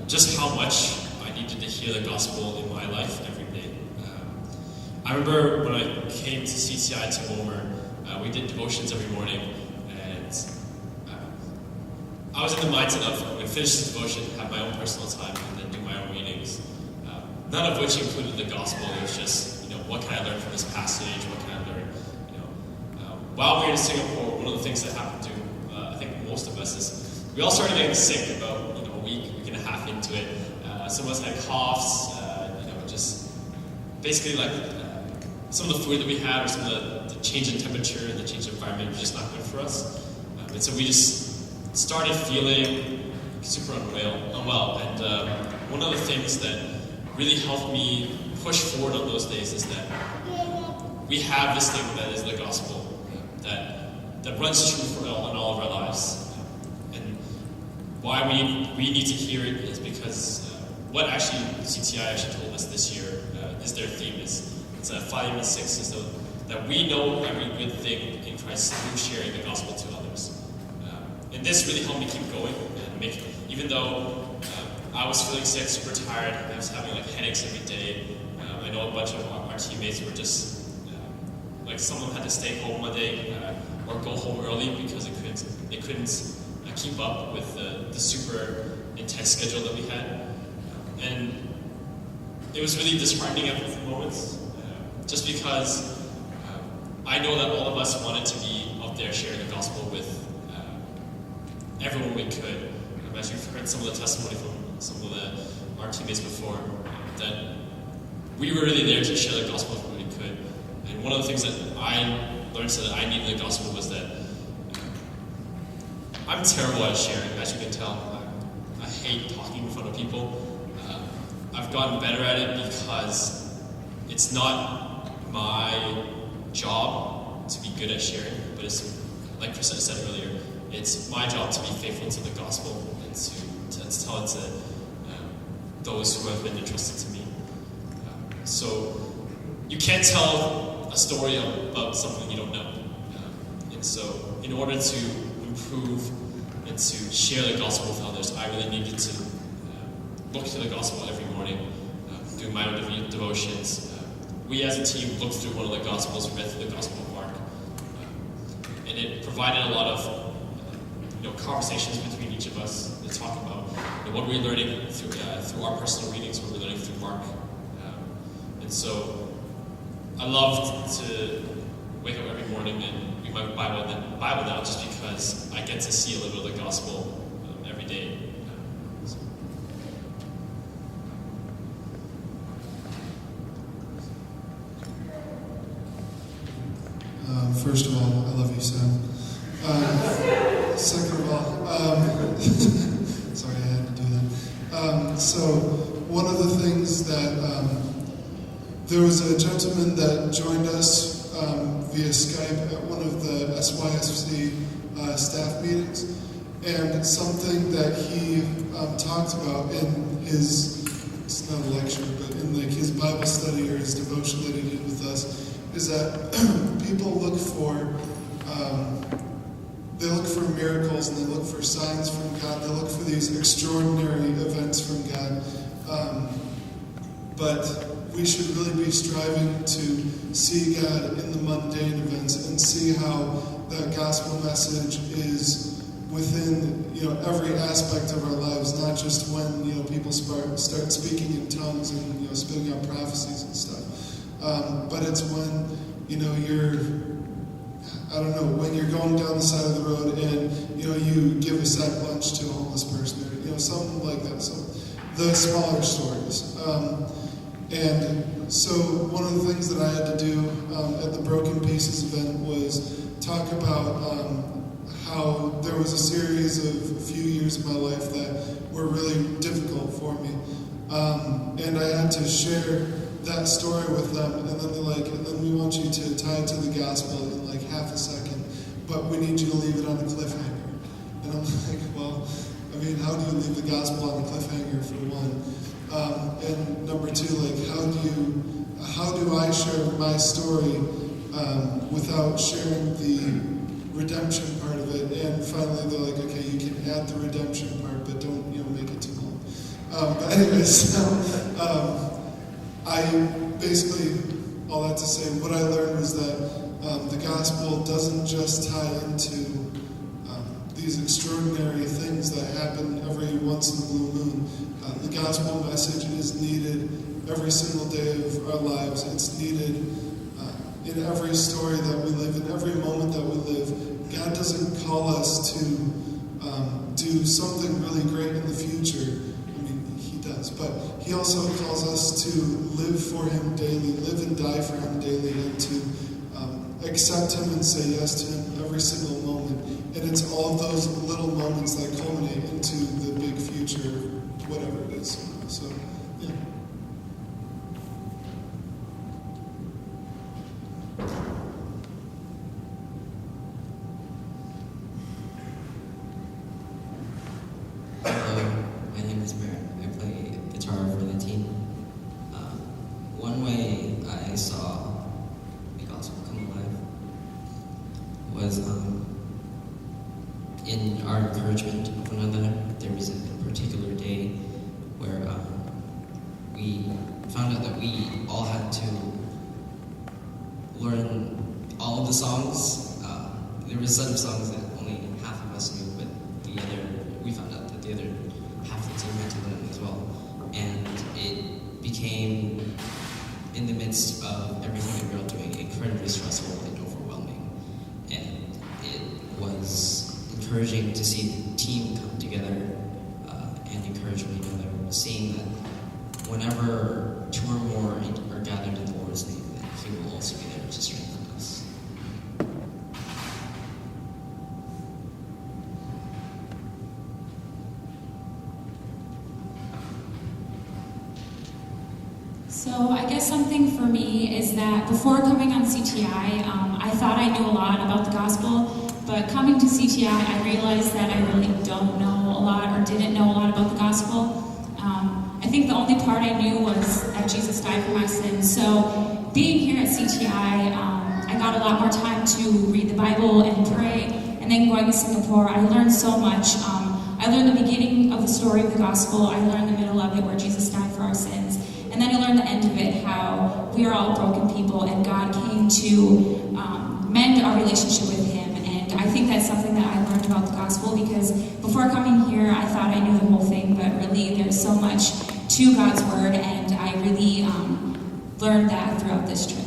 just how much I needed to hear the gospel in my life every day. I remember when I came to CTI Timor, we did devotions every morning, and I was in the mindset of I'm going to finish this devotion, have my own personal time, and then do my own readings. None of which included the gospel. It was just, what can I learn from this passage? What can I learn? While we were in Singapore, one of the things that happened to, I think most of us, is we all started getting sick about a week and a half into it. some of us had coughs, just basically like some of the food that we had or some of the change in temperature and the change in environment was just not good for us. And so we just started feeling super unwell. And one of the things that really helped me push forward on those days is that we have this thing that is the gospel that runs true in all of our lives. And why we need to hear it is because what actually CTI actually told us this year is their theme is it's 5:6 is that we know every good thing in Christ through sharing the gospel to others. And this really helped me keep going and even though I was feeling sick, super tired, I was having like headaches every day. I know a bunch of our teammates were just like some of them had to stay home one day or go home early because they couldn't keep up with the super intense schedule that we had. And it was really disheartening at moments, just because I know that all of us wanted to be out there sharing the gospel with everyone we could. As you've heard some of the testimony from some of our teammates before, that we were really there to share the gospel with everyone we could. And one of the things that I learned so that I needed the gospel was that I'm terrible at sharing, as you can tell. I hate talking in front of people. I've gotten better at it because it's not my job to be good at sharing, but it's, like Chris said earlier, it's my job to be faithful to the gospel and to tell it to those who have been entrusted to me. So you can't tell a story about something you don't know. And so in order to improve and to share the gospel with others, I really needed to look to the gospel every morning, do my own devotions. We as a team looked through one of the gospels, read through the Gospel of Mark, and it provided a lot of conversations between each of us to talk about what we're learning through our personal readings, what we're learning through Mark. And so I loved to wake up every morning and read my Bible now just because I get to see a little bit of the gospel every day. First of all, I love you, Sam. Second of all, sorry I had to do that. So one of the things that there was a gentleman that joined us via Skype at one of the SYFC staff meetings, and something that he talked about in his, it's not a lecture, but in like his Bible study or his devotion that he did with us, is that people look for miracles and they look for signs from God. They look for these extraordinary events from God. But we should really be striving to see God in the mundane events and see how that gospel message is within every aspect of our lives, not just when people start speaking in tongues and spitting out prophecies and stuff. But it's when when you're going down the side of the road and you give a sack lunch to a homeless person or something like that. So the smaller stories. And so one of the things that I had to do at the Broken Pieces event was talk about how there was a series of a few years of my life that were really difficult for me. And I had to share that story with them, and then they're like, and then we want you to tie it to the gospel in like half a second, but we need you to leave it on a cliffhanger. And I'm like, well, I mean, how do you leave the gospel on a cliffhanger, for one? And number two, like, how do I share my story without sharing the redemption part of it? And finally, they're like, okay, you can add the redemption part, but don't make it too long. But anyways, I basically, all that to say, what I learned was that the gospel doesn't just tie into these extraordinary things that happen every once in a blue moon. The gospel message is needed every single day of our lives. It's needed in every story that we live, in every moment that we live. God doesn't call us to do something really great in the future. I mean, He does. does. But he also calls us to live for him daily, live and die for him daily, and to accept him and say yes to him every single moment. And it's all of those little moments that culminate into the big future, whatever it is. So, yeah. Hello, my name is Merritt. I play guitar for the team. One way I saw the gospel come alive was in our encouragement of one another. There was a particular day where we found out that we all had to learn all of the songs. There was a set of songs that only half of us knew, but we found out that the other half of the team had to learn as well. And it became, in the midst of everything that we were all doing, incredibly stressful and overwhelming. And it was encouraging to see the team come together and encourage one another, seeing that whenever two or more are gathered in the Lord's name, that He will also be there to strengthen us. So I guess something for me is that before coming on CTI, I thought I knew a lot about the gospel, but coming to CTI, I realized that I really don't know a lot or didn't know a lot about the gospel. I think the only part I knew was that Jesus died for my sins. So being here at CTI, I got a lot more time to read the Bible and pray. And then going to Singapore, I learned so much. I learned the beginning of the story of the gospel. I learned the middle of it, where Jesus died for our sins. And then I learned the end of it, how we are all broken people and God came to mend our relationship with Him. And I think that's something that I learned about the gospel, because before coming here, I thought I knew the whole thing, but really there's so much to God's Word, and I really learned that throughout this trip.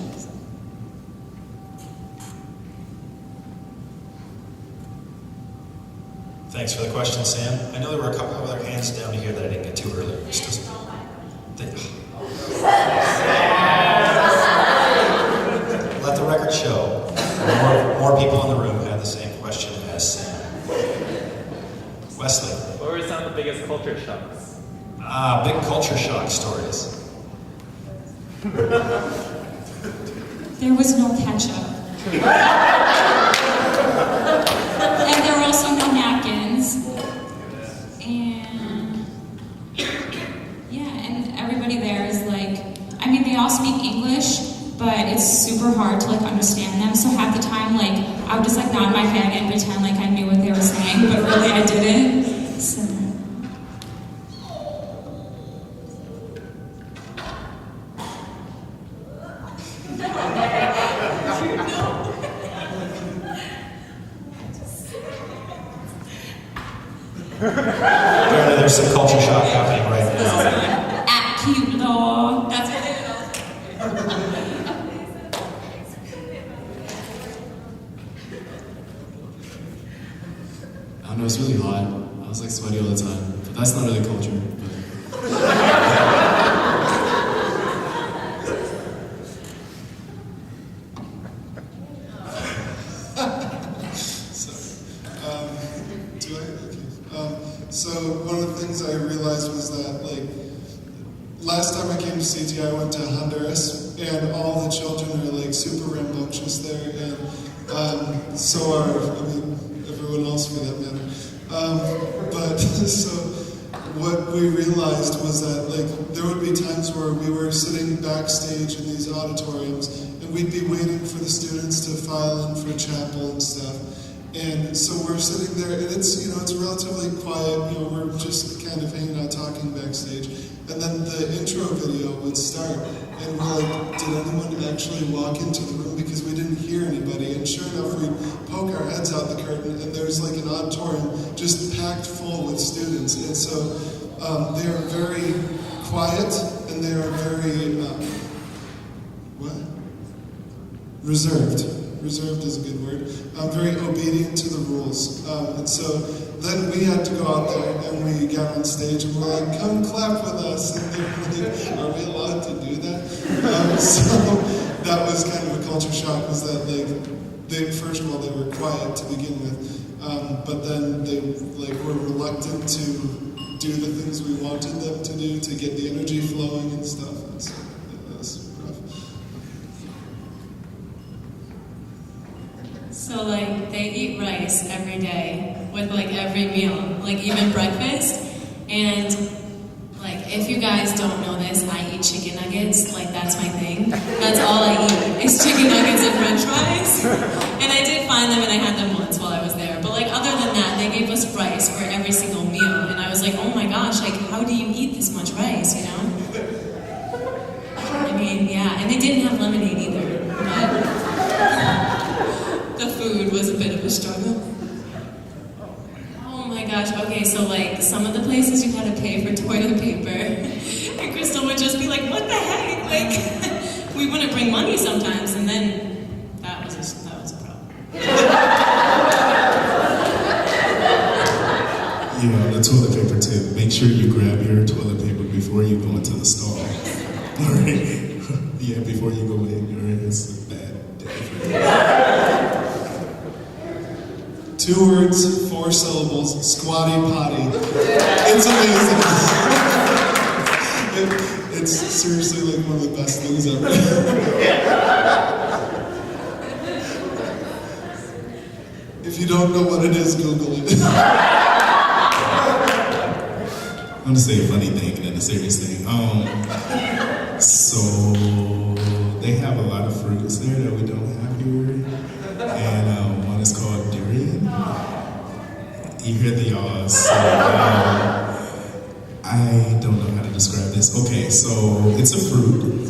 Thanks for the question, Sam. I know there were a couple of other hands down here that I didn't get to earlier. Let the record show. More people in the room had the same question as Sam. Wesley. What were some of the biggest culture shocks? Big culture shock stories. There was no ketchup. And there were also no napkins. And yeah, and everybody there is like, I mean, they all speak English, but it's super hard to like understand them. So half the time, like, I would just like nod my head and pretend like I knew what they were saying, but really I didn't. So. Apparently there's some culture shock happening right now. Act cute though. That's what they know. I don't know, it's really hot. I was like sweaty all the time, but that's not really culture. So one of the things I realized was that, like, last time I came to CTI, I went to Honduras, and all the children are like super rambunctious there, and so are, I mean, everyone else for that matter. But so what we realized was that, like, there would be times where we were sitting backstage in these auditoriums, and we'd be waiting for the students to file in for chapel and stuff. And so we're sitting there, and it's, you know, it's relatively quiet, you know, we're just kind of hanging out, talking backstage. And then the intro video would start, and we're like, did anyone actually walk into the room? Because we didn't hear anybody. And sure enough, we poke our heads out the curtain, and there's like an auditorium just packed full with students. And so they are very quiet, and they are very, reserved. Reserved is a good word. Very obedient to the rules. And so then we had to go out there and we got on stage and we're like, come clap with us. And they were like, are we allowed to do that? So that was kind of a culture shock, was that first of all, they were quiet to begin with, but then they were reluctant to do the things we wanted them to do to get the energy flowing and stuff. And so it was rough. So they eat rice every day with every meal, even breakfast. And if you guys don't know this, I eat chicken nuggets. That's my thing. That's all I eat is chicken nuggets and French fries. And I did find them, and I had them once while I was there. But other than that, they gave us rice for every single meal, and I was like, oh my gosh, how do you eat this much rice? I mean, yeah, and they didn't have lemonade either. But the food was a bit of a struggle. Oh my gosh, okay, so some of the places you had to pay for toilet paper, and Crystal would just be like, what the heck? We wouldn't bring money sometimes, and then that was a problem. The toilet paper tip. Make sure you grab your toilet paper before you go into the stall. Alright? Yeah, before you go in, it's a bad day. 2 words, 4 syllables, squatty potty. It's amazing. It's seriously one of the best things ever. If you don't know what it is, Google it. I'm gonna say a funny thing and then a serious thing. So they have a lot of fruits there that we don't have here, and one is called durian. You hear the yaws. So, I don't know how to describe this. Okay, so it's a fruit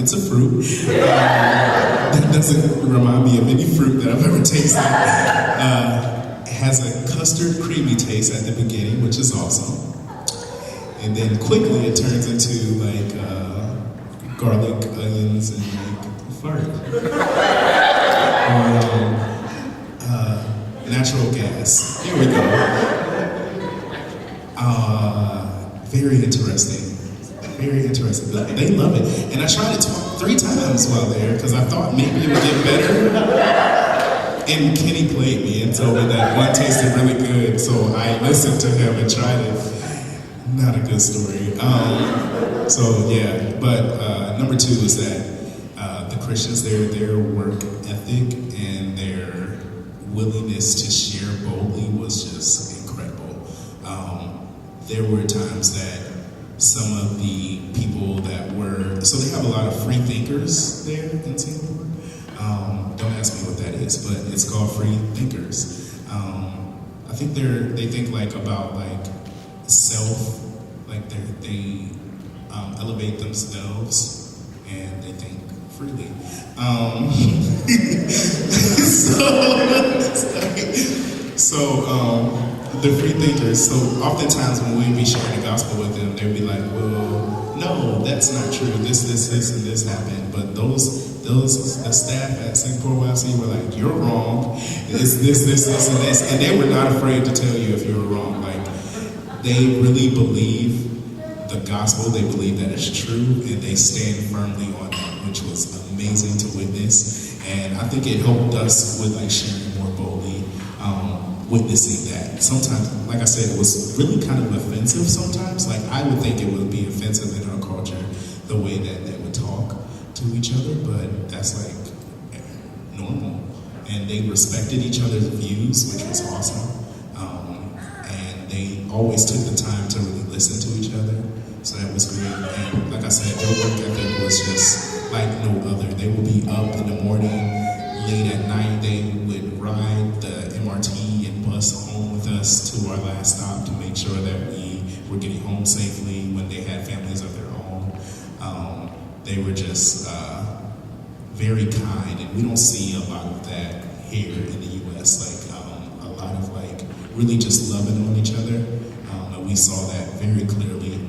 it's a fruit that doesn't remind me of any fruit that I've ever tasted. It has a custard creamy taste at the beginning, which is awesome. And then quickly it turns into garlic, onions, and fart. Natural gas. Here we go. Very interesting. Very interesting. They love it. And I tried it 3 times while there because I thought maybe it would get better. And Kenny played me and told me that one tasted really good, so I listened to him and tried it. Not a good story. But number 2 is that the Christians, their work ethic and their willingness to share boldly was just incredible. There were times that some of the people that were, so they have a lot of free thinkers there in Singapore. Don't ask me what that is, but it's called free thinkers. I think they think about self, they elevate themselves and they think freely. The free thinkers, so oftentimes when we'd be sharing the gospel with them, they'd be like, well, no, that's not true. This, and this happened. But the staff at Singapore YC were like, you're wrong. It's this, and this. And they were not afraid to tell you if you were wrong. They really believe the gospel. They believe that it's true, and they stand firmly on that, which was amazing to witness. And I think it helped us with sharing more boldly, witnessing that. Sometimes, like I said, it was really kind of offensive sometimes. I would think it would be offensive in our culture, the way that they would talk to each other, but that's normal. And they respected each other's views, which was awesome. And they always took the time to really listen to each other. So that was great. And like I said, their work ethic was just like no other. They would be up in the morning, late at night. They would ride the MRT and bus home with us to our last stop to make sure that we were getting home safely when they had families of their own. They were just very kind, and we don't see a lot of that here in the U.S. A lot of really just loving on each other, and we saw that very clearly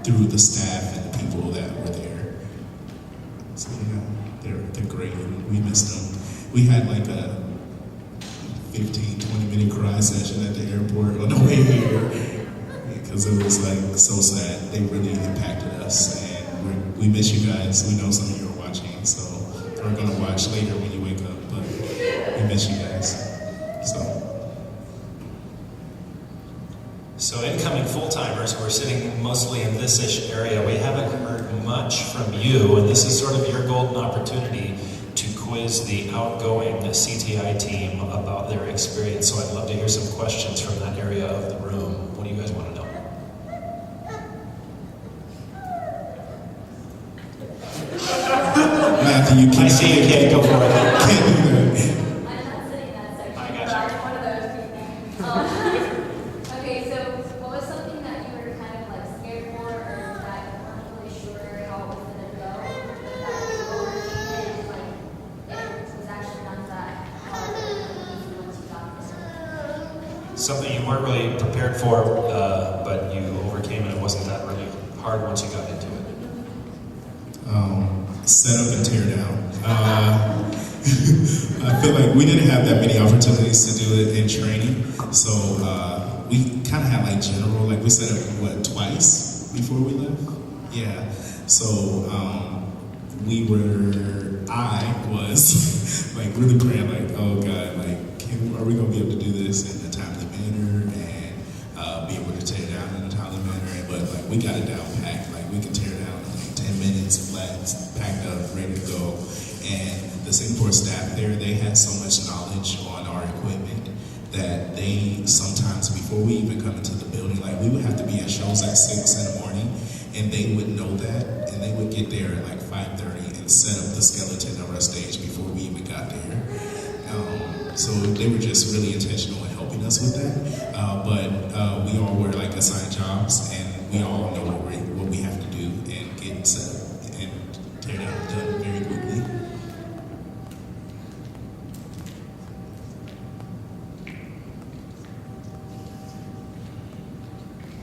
through the staff and the people that were there. So yeah, they're great, and we missed them. we had like a 15, 20-minute cry session at the airport on the way here because it was like so sad. They really impacted us, and we miss you guys. We know some of you are watching, so we're gonna watch later when you wake up, but we miss you guys. So incoming full-timers, we're sitting mostly in this-ish area. We haven't heard much from you, and this is sort of your golden opportunity to quiz the outgoing CTI team about their experience. So I'd love to hear some questions from that area of the room. What do you guys want to know? Matthew, you can't. I see you can't go for it. Something you weren't really prepared for, but you overcame it. It wasn't that really hard once you got into it. Set up and tear down. I feel like we didn't have that many opportunities to do it in training, so we kind of had like general, like we set up twice before we left. Yeah. So I was like really praying, like, oh God, like, are we gonna be able to do this in a timely manner and be able to tear down in a timely manner? But like we got it down packed, like we can tear down in like 10 minutes, flat, packed up, ready to go. And the Singapore staff there, they had so much knowledge on our equipment that they sometimes, before we even come into the building, like we would have to be at shows at 6 in the morning, and they would know that, and they would get there at like 5:30 and set up the skeleton of our stage before we even got there. So they were just really intentional in helping us with that. But we all were like assigned jobs, and we all know what we have to do and get set up and tear down done very quickly.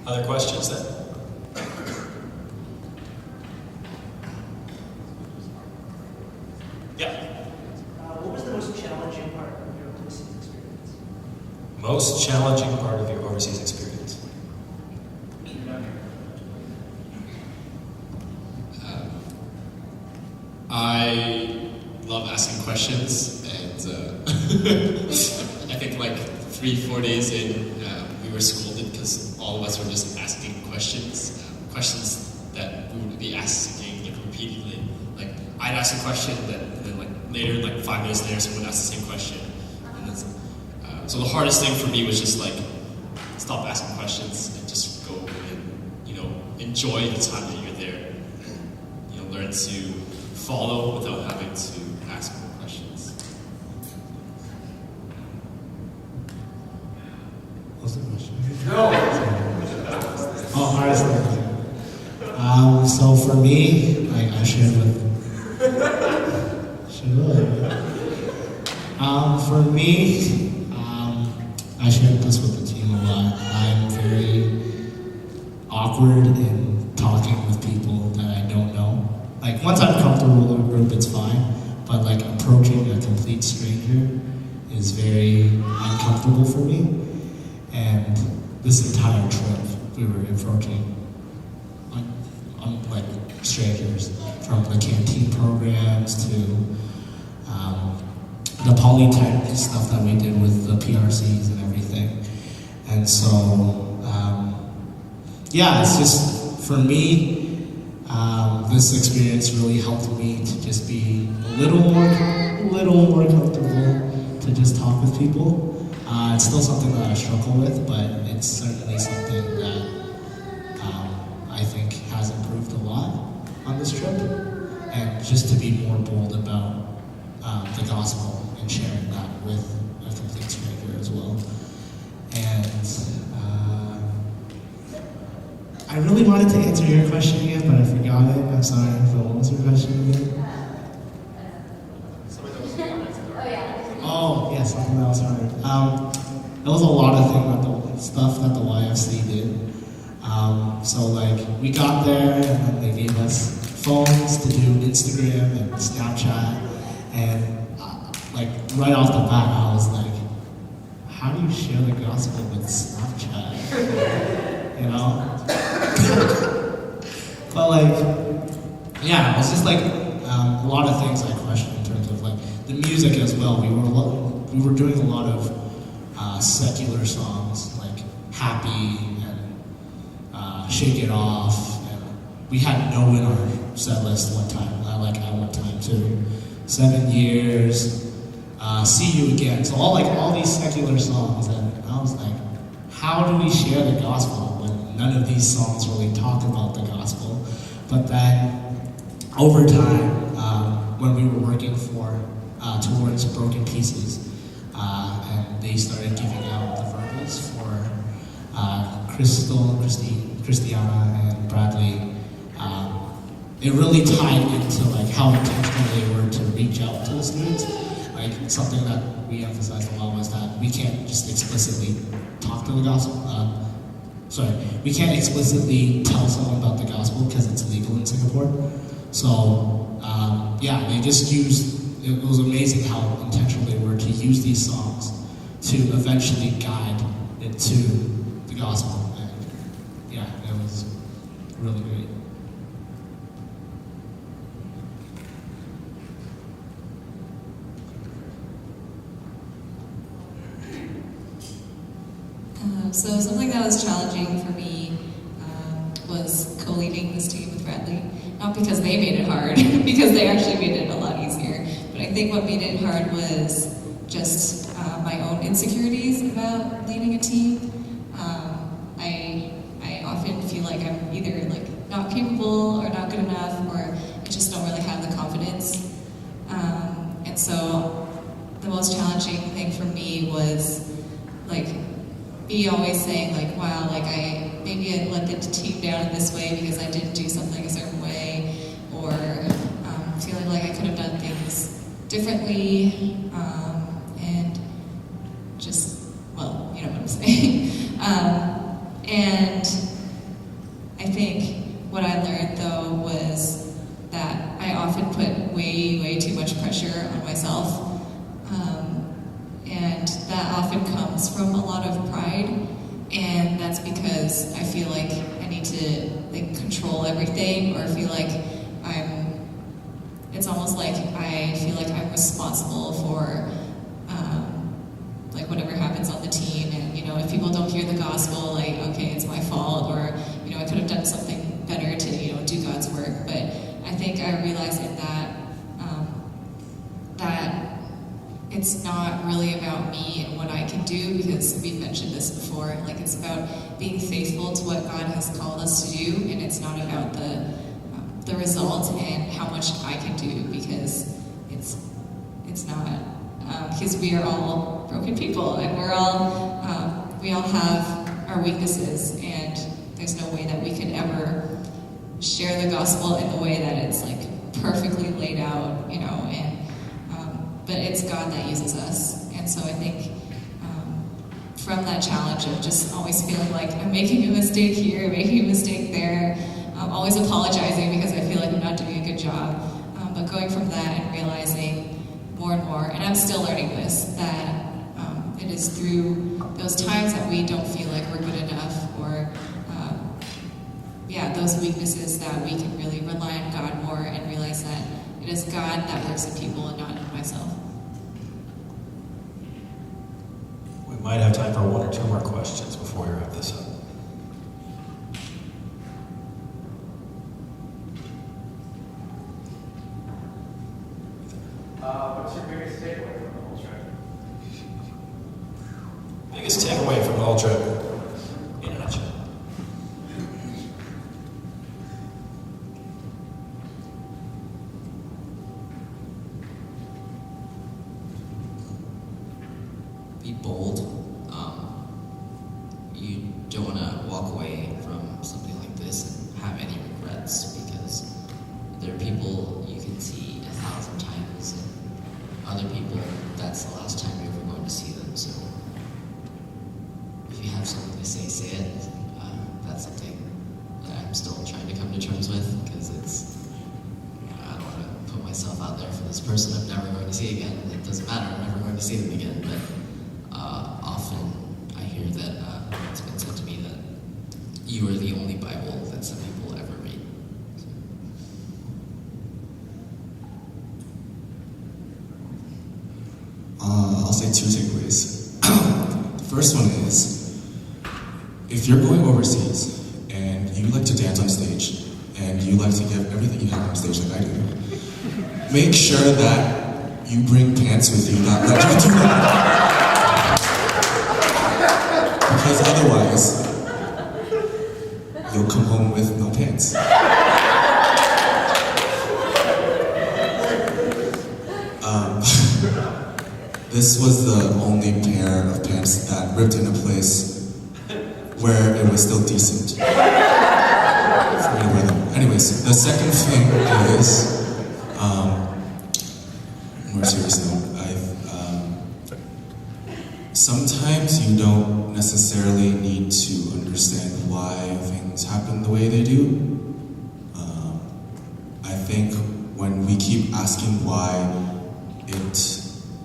Other questions then? Yeah. What was the most challenging part of your overseas experience? Most challenging part of your overseas experience? I love asking questions, and I think like 3-4 days in, we were scolded because all of us were just asking questions, questions that we would be asking like, repeatedly. Like I'd ask a question and then like later, like 5 minutes later, someone would ask the same question. And then, so the hardest thing for me was just like stop asking questions and just go and enjoy the time that you're there. And, learn to follow without having to ask more questions. What's the question? No. Oh, hardest thing. So for me, like I shared with. For me, I shared this with the team a lot. I'm very awkward in talking with people that I don't know. Like once I'm comfortable with a group, it's fine. But like approaching a complete stranger is very uncomfortable for me. And this entire trip, we were approaching like strangers, from the canteen programs to the polytech stuff that we did with the PRCs and everything. And so, it's just, for me, this experience really helped me to just be a little more comfortable to just talk with people. It's still something that I struggle with, but it's certainly something that I think has improved a lot on this trip. And just to be more bold about the gospel and sharing that with a complete stranger as well. And I really wanted to answer your question again, but I forgot it. I'm sorry. So what was your question again? Oh, yeah, something that was hard. There was a lot of stuff that the YFC did. So like we got there and then they gave us phones to do Instagram and Snapchat, and like right off the bat, I was like, how do you share the gospel with Snapchat? You know? But like, yeah, it was just like a lot of things I questioned in terms of like the music as well. We were doing a lot of secular songs like Happy and Shake It Off. And we had No in our set list one time. At one time too. 7 Years. See You Again. So all these secular songs, and I was like, how do we share the gospel when none of these songs really talk about the gospel? But then over time, when we were working towards Broken Pieces, and they started giving out the verbals for Christiana, and Bradley, it really tied into like how intentional they were to reach out to the students. Like something that we emphasized a lot was that we can't just explicitly talk to the gospel. We can't explicitly tell someone about the gospel because it's illegal in Singapore. So they just used. It was amazing how intentional they were to use these songs to eventually guide it to the gospel. And it was really great. So something that was challenging for me was co-leading this team with Bradley. Not because they made it hard, because they actually made it a lot easier. But I think what made it hard was just my own insecurities about leading a team. I often feel like I'm either like not capable or not good enough, or I just don't really have the confidence. And so the most challenging thing for me was like me always saying like, wow, like maybe I let the team down in this way because I didn't do something a certain way, or feeling like I could have done things differently, and just, well, you know what I'm saying. And I think what I learned though was that I often put way too much pressure on myself. And that often comes from a lot of pride, and that's because I feel like I need to like control everything, or feel like it's almost like I feel like I'm responsible for like whatever happens on the team, and you know, if people don't hear the gospel, like, okay, it's my fault, or you know, I could have done something better to, you know, do God's work. But I think I realized in that it's not really about me and what I can do, because we've mentioned this before. Like, it's about being faithful to what God has called us to do, and it's not about the result and how much I can do, because it's not. Because we are all broken people, and we all have our weaknesses, and there's no way that we could ever share the gospel in the way that it's like perfectly laid out, you know. And but it's God that uses us, and so I think from that challenge of just always feeling like I'm making a mistake here, making a mistake there, always apologizing because I feel like I'm not doing a good job, but going from that and realizing more and more, and I'm still learning this, that it is through those times that we don't feel like we're good enough, or those weaknesses, that we can really rely on God more and realize that it is God that works in people and not in myself. We might have time for one or two more questions before we wrap this up. What's your biggest takeaway from the whole trip? Biggest takeaway from the whole trip, in a nutshell. Be bold. You don't want to walk away from something like this and have any regrets, because there are people you can see 1,000 times, and other people, that's the last time you're ever going to see them. So if you have something to say, say it. That's something that I'm still trying to come to terms with, because I don't want to put myself out there for this person I'm never going to see again. It doesn't matter. say them again, but often I hear that it's been said to me that you are the only Bible that some people ever read. I'll say two takeaways. The first one is, if you're going overseas and you like to dance on stage and you like to give everything you have on stage like I do, make sure that you bring pants with you that let you do that. Because otherwise, you'll come home with no pants. This was the only pair of pants that ripped in a place where it was still decent for me to wear them. Anyways, the second thing is, more serious note, sometimes you don't necessarily need to understand why things happen the way they do. I think when we keep asking why, it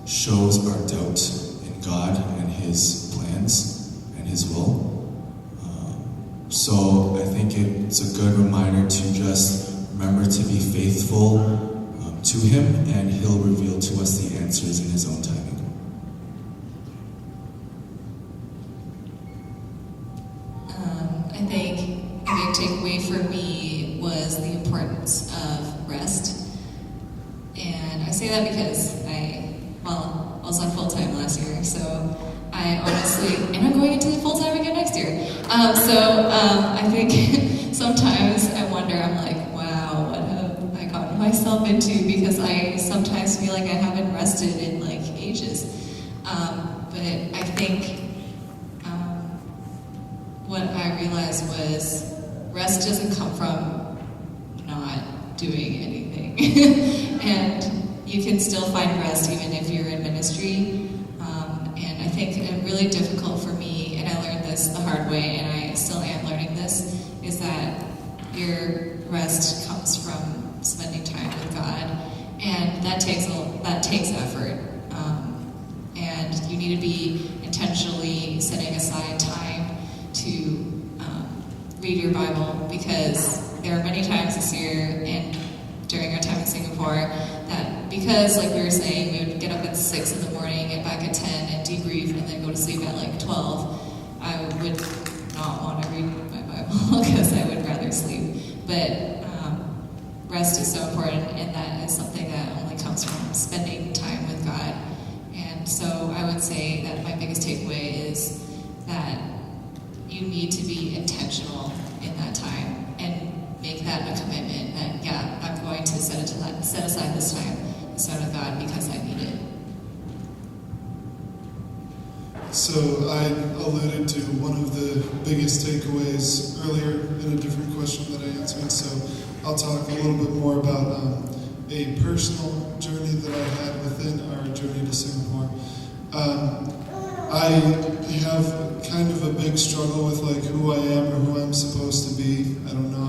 shows our doubt in God and His plans and His will. So I think it's a good reminder to just remember to be faithful to Him, and He'll reveal to us the answers in His own timing. I think a big takeaway for me was the importance of rest. And I say that because I was on full-time last year, so I honestly, and I'm going into full-time again next year. I think sometimes I wonder, I'm like, wow, what have I gotten myself into? Because I sometimes feel like I haven't rested in like ages. But I think what I realized was rest doesn't come from not doing anything. And you can still find rest even if you're in ministry. And I think really difficult for me, and I learned this the hard way, and I still am learning this, is that your rest comes from spending time with God, and that takes effort. And you need to be intentionally setting aside time to read your Bible, because there are many times this year and during our time in Singapore that, because like we were saying, we would get up at 6 in the morning, get back at 10 and debrief, and then go to sleep at like 12, I would not want to read my Bible because I would rather sleep. But rest is so important, and that is something that only comes from spending time with God. And so I would say that my biggest takeaway is that you need to be intentional in that time and make that a commitment that, yeah, I'm going to set aside this time to spend with God because I need it. So I alluded to one of the biggest takeaways earlier in a different question that I answered, so I'll talk a little bit more about a personal journey that I had within our journey to Singapore. I have kind of a big struggle with like who I am or who I'm supposed to be. I don't know.